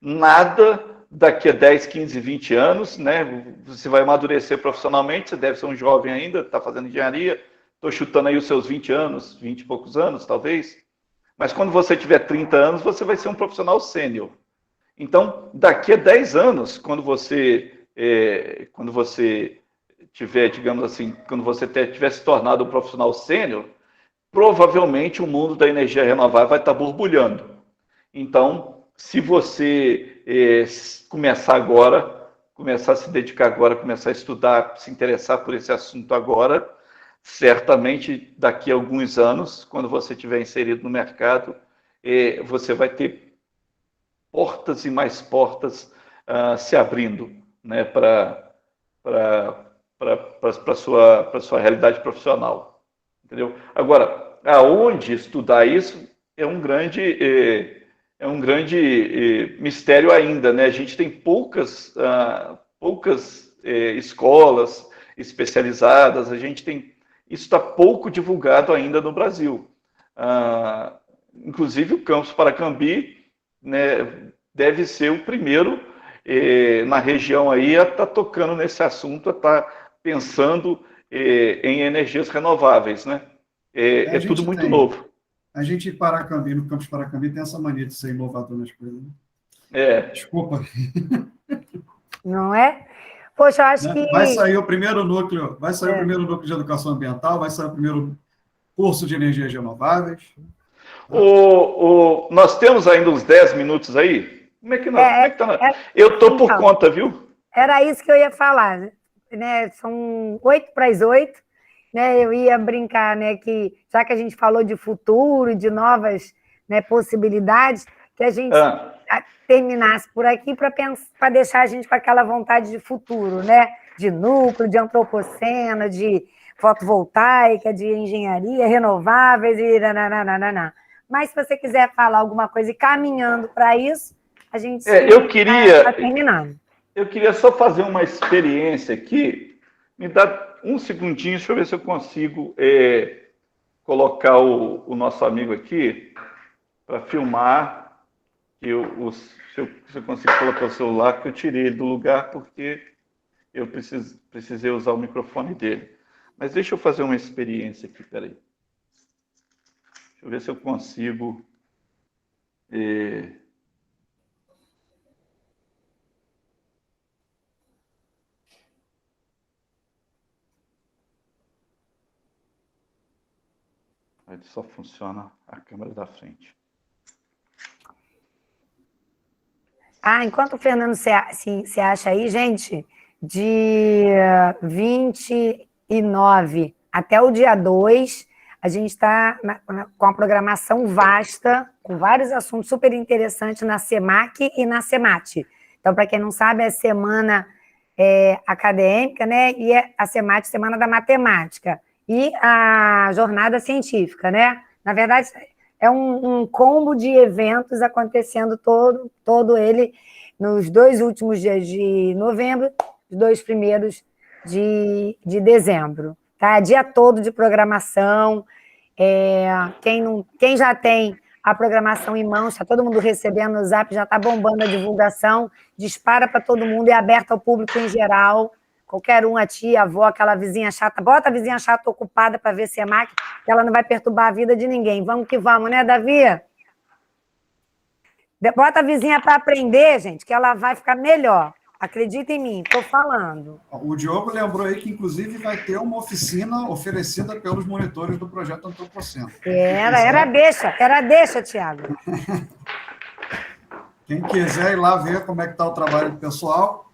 Nada daqui a 10, 15, 20 anos, né? Você vai amadurecer profissionalmente, você deve ser um jovem ainda, está fazendo engenharia, estou chutando aí os seus 20 anos, 20 e poucos anos, talvez. Mas quando você tiver 30 anos, você vai ser um profissional sênior. Então, daqui a 10 anos, quando você tiver, digamos assim, quando você tiver se tornado um profissional sênior, provavelmente o mundo da energia renovável vai estar borbulhando. Então, se você começar a se dedicar agora, começar a estudar, se interessar por esse assunto agora, certamente daqui a alguns anos, quando você estiver inserido no mercado, você vai ter portas e mais portas se abrindo, né, para a sua realidade profissional. Entendeu? Agora, aonde estudar isso é um grande mistério ainda, né? A gente tem poucas escolas especializadas, isso está pouco divulgado ainda no Brasil. Inclusive o Campus Paracambi, né, deve ser o primeiro na região aí a estar tocando nesse assunto, a estar pensando em energias renováveis, né? É tudo muito novo. A gente em Paracambi, no Campus Paracambi, tem essa mania de ser inovador nas coisas. Né? Desculpa. Não é? Poxa, eu acho que... Vai sair o primeiro núcleo, o primeiro núcleo de educação ambiental, vai sair o primeiro curso de energias renováveis. Nós temos ainda uns 10 minutos aí? Como é que tá? Eu estou por conta, viu? Era isso que eu ia falar, né? São 8 para as 8. Né, eu ia brincar, né, que já que a gente falou de futuro, de novas, né, possibilidades, que a gente terminasse por aqui para deixar a gente com aquela vontade de futuro, né, de núcleo, de antropoceno, de fotovoltaica, de engenharia, renováveis e nananana. Mas se você quiser falar alguma coisa e caminhando para isso, a gente está terminando. Eu queria só fazer uma experiência aqui, me dá um segundinho, deixa eu ver se eu consigo colocar o nosso amigo aqui para filmar. Se eu consigo colocar o celular, que eu tirei ele do lugar porque eu precisei usar o microfone dele. Mas deixa eu fazer uma experiência aqui, peraí. Deixa eu ver se eu consigo. Só funciona a câmera da frente. Enquanto o Fernando se acha aí, gente, de 29 até o dia 2, a gente está com a programação vasta, com vários assuntos super interessantes na SEMAC e na SEMAT. Então, para quem não sabe, é semana acadêmica, né? E a SEMAT, Semana da Matemática. E a jornada científica, né? Na verdade, é um combo de eventos acontecendo todo ele nos 2 últimos dias de novembro, os 2 primeiros de dezembro. Tá? Dia todo de programação. Quem já tem a programação em mãos, está todo mundo recebendo no Zap, já está bombando a divulgação, dispara para todo mundo, é aberta ao público em geral. Qualquer um, a tia, a avó, aquela vizinha chata, bota a vizinha chata ocupada para ver SEMAC, que ela não vai perturbar a vida de ninguém. Vamos que vamos, né, Davi? Bota a vizinha para aprender, gente, que ela vai ficar melhor. Acredita em mim, estou falando. O Diogo lembrou aí que, inclusive, vai ter uma oficina oferecida pelos monitores do Projeto Antropoceno. Era deixa, Tiago. Quem quiser ir lá ver como é que está o trabalho do pessoal,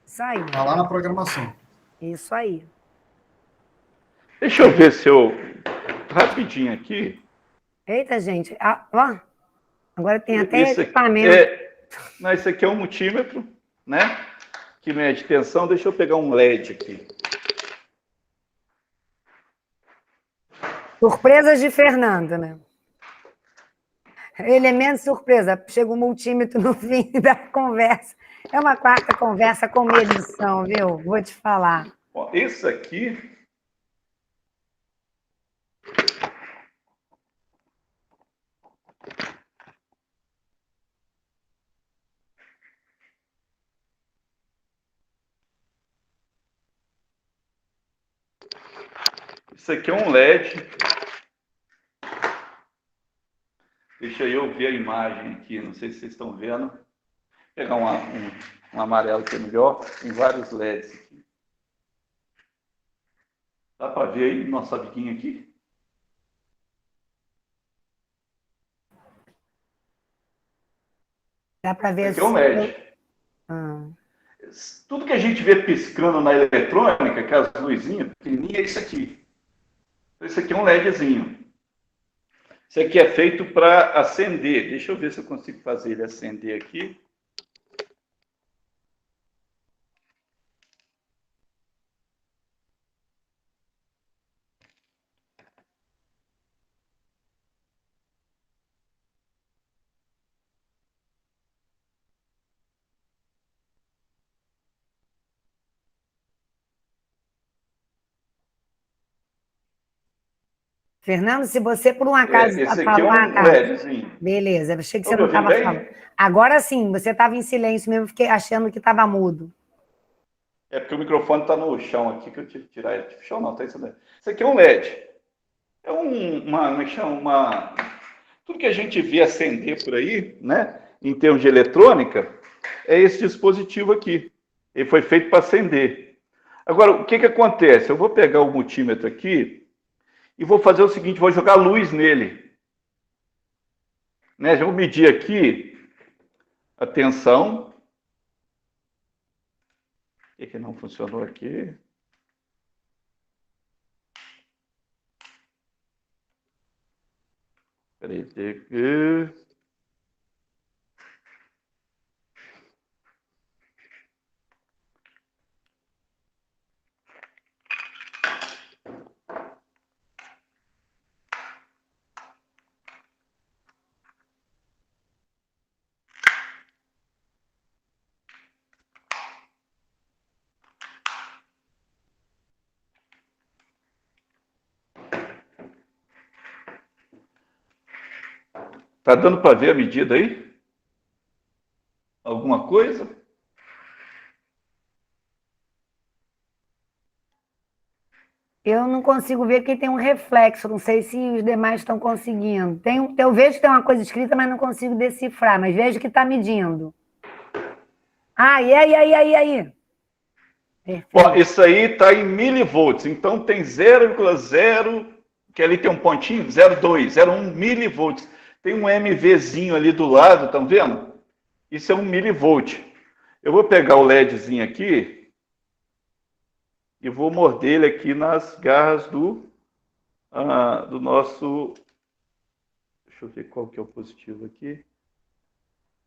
isso aí. Está lá na programação. Isso aí. Deixa eu ver se eu... Rapidinho aqui. Eita, gente. Agora tem até equipamento. Não, esse aqui é um multímetro, né? Que mede tensão. Deixa eu pegar um LED aqui. Surpresas de Fernando, né? Elemento surpresa. Chega um multímetro no fim da conversa. É uma quarta conversa com medição, viu? Vou te falar. Bom, esse aqui... Isso aqui é um LED. Deixa eu ver a imagem aqui, não sei se vocês estão vendo. Vou pegar um amarelo que é melhor. Tem vários LEDs aqui. Dá para ver aí nosso amiguinho aqui? Dá para ver aqui é um LED. Tudo que a gente vê piscando na eletrônica, aquelas luzinhas pequenininhas, é isso aqui. Esse aqui é um LEDzinho. Isso aqui é feito para acender. Deixa eu ver se eu consigo fazer ele acender aqui. Fernando, se você por um acaso esse aqui é um LEDzinho. Beleza, eu achei que você não estava falando. Agora sim, você estava em silêncio mesmo, fiquei achando que estava mudo. É porque o microfone está no chão aqui, que eu tive que tirar ele. Chão não, está isso daí. Isso aqui é um LED. É tudo que a gente vê acender por aí, né, em termos de eletrônica, é esse dispositivo aqui. Ele foi feito para acender. Agora, o que acontece? Eu vou pegar o multímetro aqui e vou fazer o seguinte, vou jogar luz nele. Né? Já vou medir aqui a tensão. O que não funcionou aqui? Espera aí. Tá dando para ver a medida aí? Alguma coisa? Eu não consigo ver porque tem um reflexo, não sei se os demais estão conseguindo. Eu vejo que tem uma coisa escrita, mas não consigo decifrar, mas vejo que está medindo. Ah, e aí. Perfeito. Ó, isso aí está em milivolts, então tem 0,0, que ali tem um pontinho, 0,2, 0,1 milivolts. Tem um MVzinho ali do lado, estão vendo? Isso é 1 milivolt. Eu vou pegar o LEDzinho aqui e vou morder ele aqui nas garras do nosso... Deixa eu ver qual que é o positivo aqui.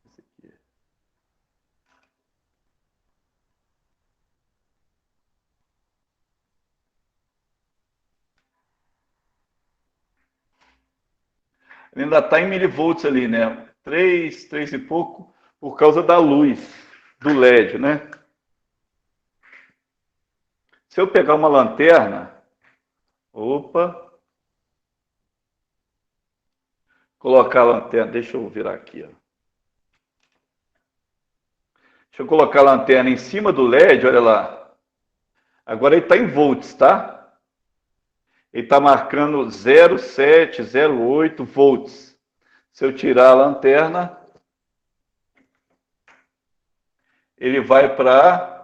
Esse aqui. Ele ainda está em milivolts ali, né? 3 e pouco, por causa da luz do LED, né? Se eu pegar uma lanterna, colocar a lanterna, deixa eu virar aqui, ó. Deixa eu colocar a lanterna em cima do LED, olha lá. Agora ele está em volts, tá? Ele está marcando 0,7, 0,8 volts. Se eu tirar a lanterna, ele vai para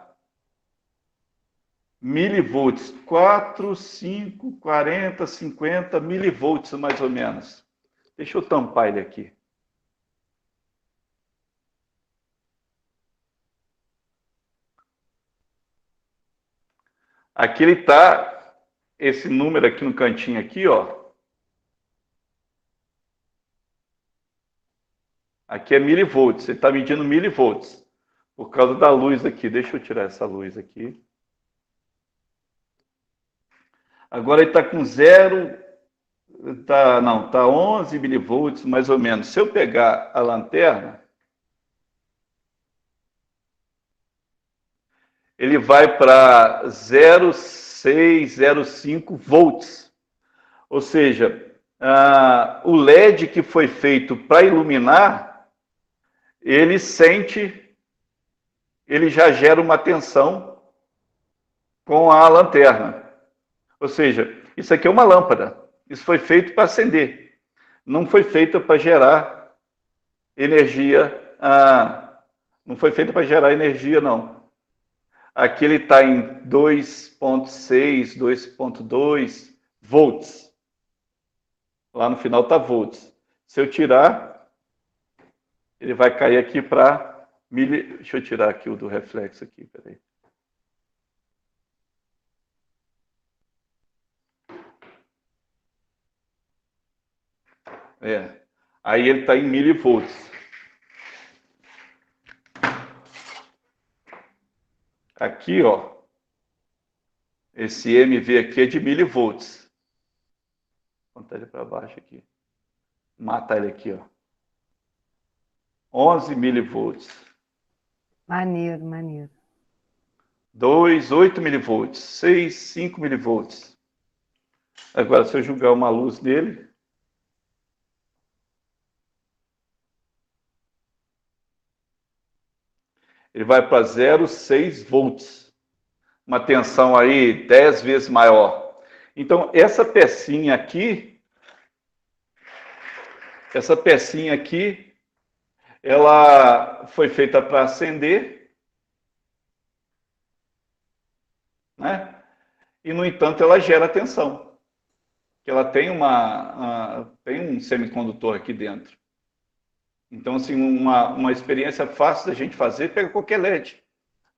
milivolts. 4, 5, 40, 50 milivolts, mais ou menos. Deixa eu tampar ele aqui. Aqui ele está, esse número aqui no cantinho aqui, ó. Aqui é milivolts, ele está medindo milivolts. Por causa da luz aqui. Deixa eu tirar essa luz aqui. Agora ele está com 11 milivolts, mais ou menos. Se eu pegar a lanterna, ele vai para 0,6, 0,5 volts. Ou seja, o LED que foi feito para iluminar, ele já gera uma tensão com a lanterna. Ou seja, isso aqui é uma lâmpada. Isso foi feito para acender. Não foi feito para gerar energia. Não foi feito para gerar energia, não. Aqui ele está em 2,6, 2,2 volts. Lá no final está volts. Se eu tirar, ele vai cair aqui para Deixa eu tirar aqui o do reflexo aqui, peraí. Aí ele está em milivolts. Aqui, ó, esse MV aqui é de milivolts. Vou botar ele para baixo aqui. Matar ele aqui, ó. 11 milivolts. Maneiro. 2, 8 milivolts. 6, 5 milivolts. Agora, se eu jogar uma luz nele... ele vai para 0,6 volts. Uma tensão aí 10 vezes maior. Então, essa pecinha aqui, ela foi feita para acender, né? E, no entanto, ela gera tensão. Ela tem tem um semicondutor aqui dentro. Então, assim, uma experiência fácil da gente fazer, pega qualquer LED.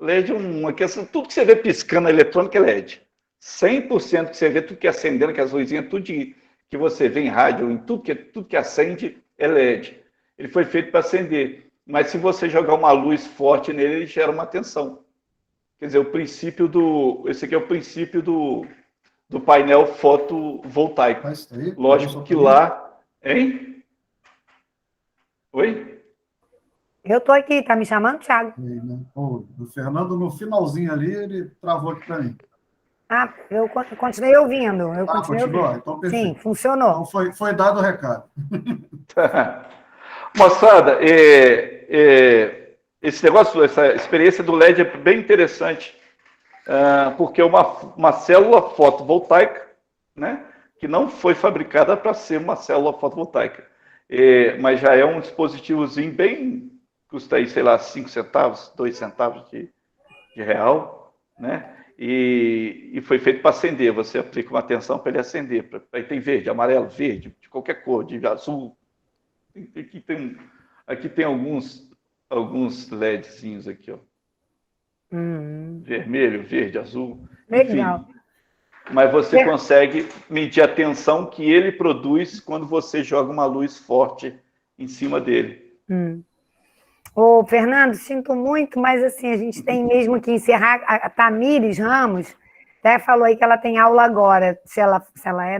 LED é uma questão, tudo que você vê piscando na eletrônica é LED. 100% que você vê, tudo que acendendo, que as luzinhas, tudo que você vê em rádio, em tudo que acende é LED. Ele foi feito para acender. Mas se você jogar uma luz forte nele, ele gera uma tensão. Quer dizer, esse aqui é o princípio do painel fotovoltaico. Lógico que lá... Hein? Oi? Eu tô aqui, tá me chamando, Thiago? O Fernando, no finalzinho ali, ele travou aqui para mim. Eu continuei ouvindo. Continuou? Então, perfeito. Sim, funcionou. Então, foi dado o recado. Moçada, esse negócio, essa experiência do LED é bem interessante, porque é uma célula fotovoltaica, né, que não foi fabricada para ser uma célula fotovoltaica, mas já é um dispositivozinho bem, custa aí, sei lá, 5 centavos, 2 centavos de real, né? E foi feito para acender. Você aplica uma tensão para ele acender. Aí tem verde, amarelo, verde, de qualquer cor, de azul. Aqui tem alguns LEDzinhos aqui, ó. Vermelho, verde, azul. Legal. Enfim. Mas você consegue medir a tensão que ele produz quando você joga uma luz forte em cima dele. Ô, Fernando, sinto muito, mas assim, a gente tem mesmo que encerrar. A Tamires Ramos até falou aí que ela tem aula agora, se ela é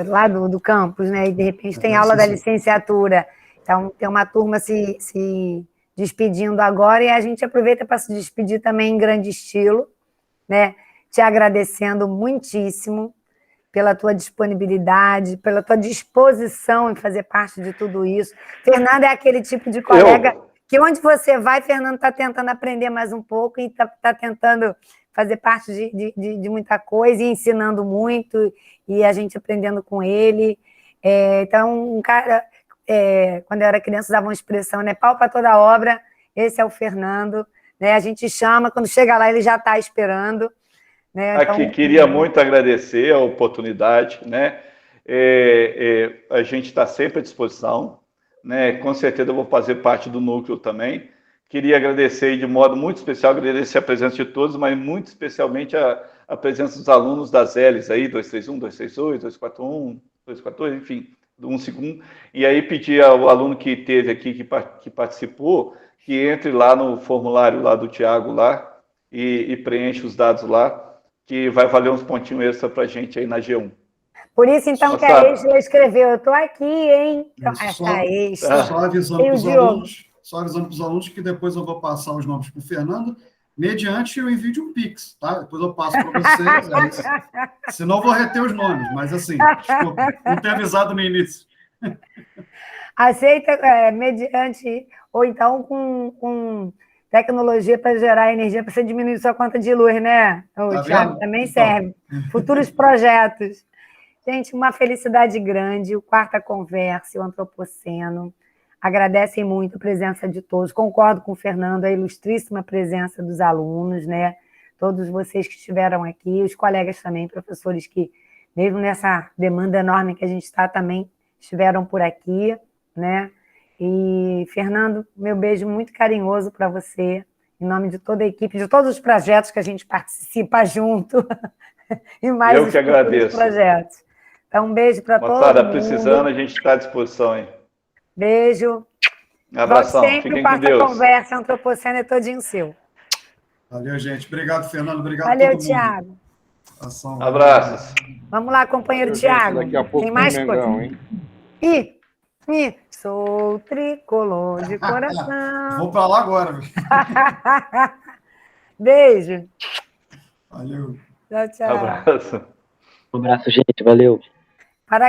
lá do campus, né? E de repente tem aula da licenciatura. Então, tem uma turma se despedindo agora e a gente aproveita para se despedir também em grande estilo, né? Te agradecendo muitíssimo pela tua disponibilidade, pela tua disposição em fazer parte de tudo isso. Fernando é aquele tipo de colega que onde você vai, Fernando está tentando aprender mais um pouco e está tentando fazer parte de muita coisa e ensinando muito, e a gente aprendendo com ele. Então, um cara, quando eu era criança, usava uma expressão, né? Pau para toda obra, esse é o Fernando. Né? A gente chama, quando chega lá, ele já está esperando. Né? Então, aqui, queria muito agradecer a oportunidade, né? A gente está sempre à disposição, né? Com certeza eu vou fazer parte do núcleo também. Queria agradecer de modo muito especial, agradecer a presença de todos, mas muito especialmente a presença dos alunos das Ls aí, 231, 232, 241, 242, enfim, do 151. E aí pedir ao aluno que esteve aqui, que participou, que entre lá no formulário lá do Tiago lá e preencha os dados lá, que vai valer uns pontinhos extra para a gente aí na G1. Por isso, então, que a Ex escreveu, eu estou aqui, hein? Só avisando para os alunos que depois eu vou passar os nomes para o Fernando, mediante o envio de um Pix, tá? Depois eu passo para vocês, senão eu vou reter os nomes, mas assim, desculpa, não ter avisado no início. Aceita mediante, ou então com tecnologia para gerar energia, para você diminuir sua conta de luz, né, Thiago? Também serve. Futuros projetos. Gente, uma felicidade grande, o Quarta Conversa, o Antropoceno. Agradecem muito a presença de todos. Concordo com o Fernando, a ilustríssima presença dos alunos, né? Todos vocês que estiveram aqui, os colegas também, professores que, mesmo nessa demanda enorme que a gente está, também estiveram por aqui, né? E, Fernando, meu beijo muito carinhoso para você, em nome de toda a equipe, de todos os projetos que a gente participa junto, e mais eu que agradeço. Projetos. Então, um beijo para todos. Moçada, precisando, a gente está à disposição, hein? Beijo. Um abração. Volte sempre, fiquem com Deus. Quarta Conversa, Antropoceno é todinho seu. Valeu, gente. Obrigado, Fernando. Obrigado Valeu, a todo Thiago. mundo. Abraços. Vamos lá, companheiro Thiago. Daqui a pouco tem mais Mengão, coisa. Hein? Sou tricolor de coração. Vou para lá agora. Beijo. Valeu. Tchau, tchau. Abraço. Um abraço, gente. Valeu. Para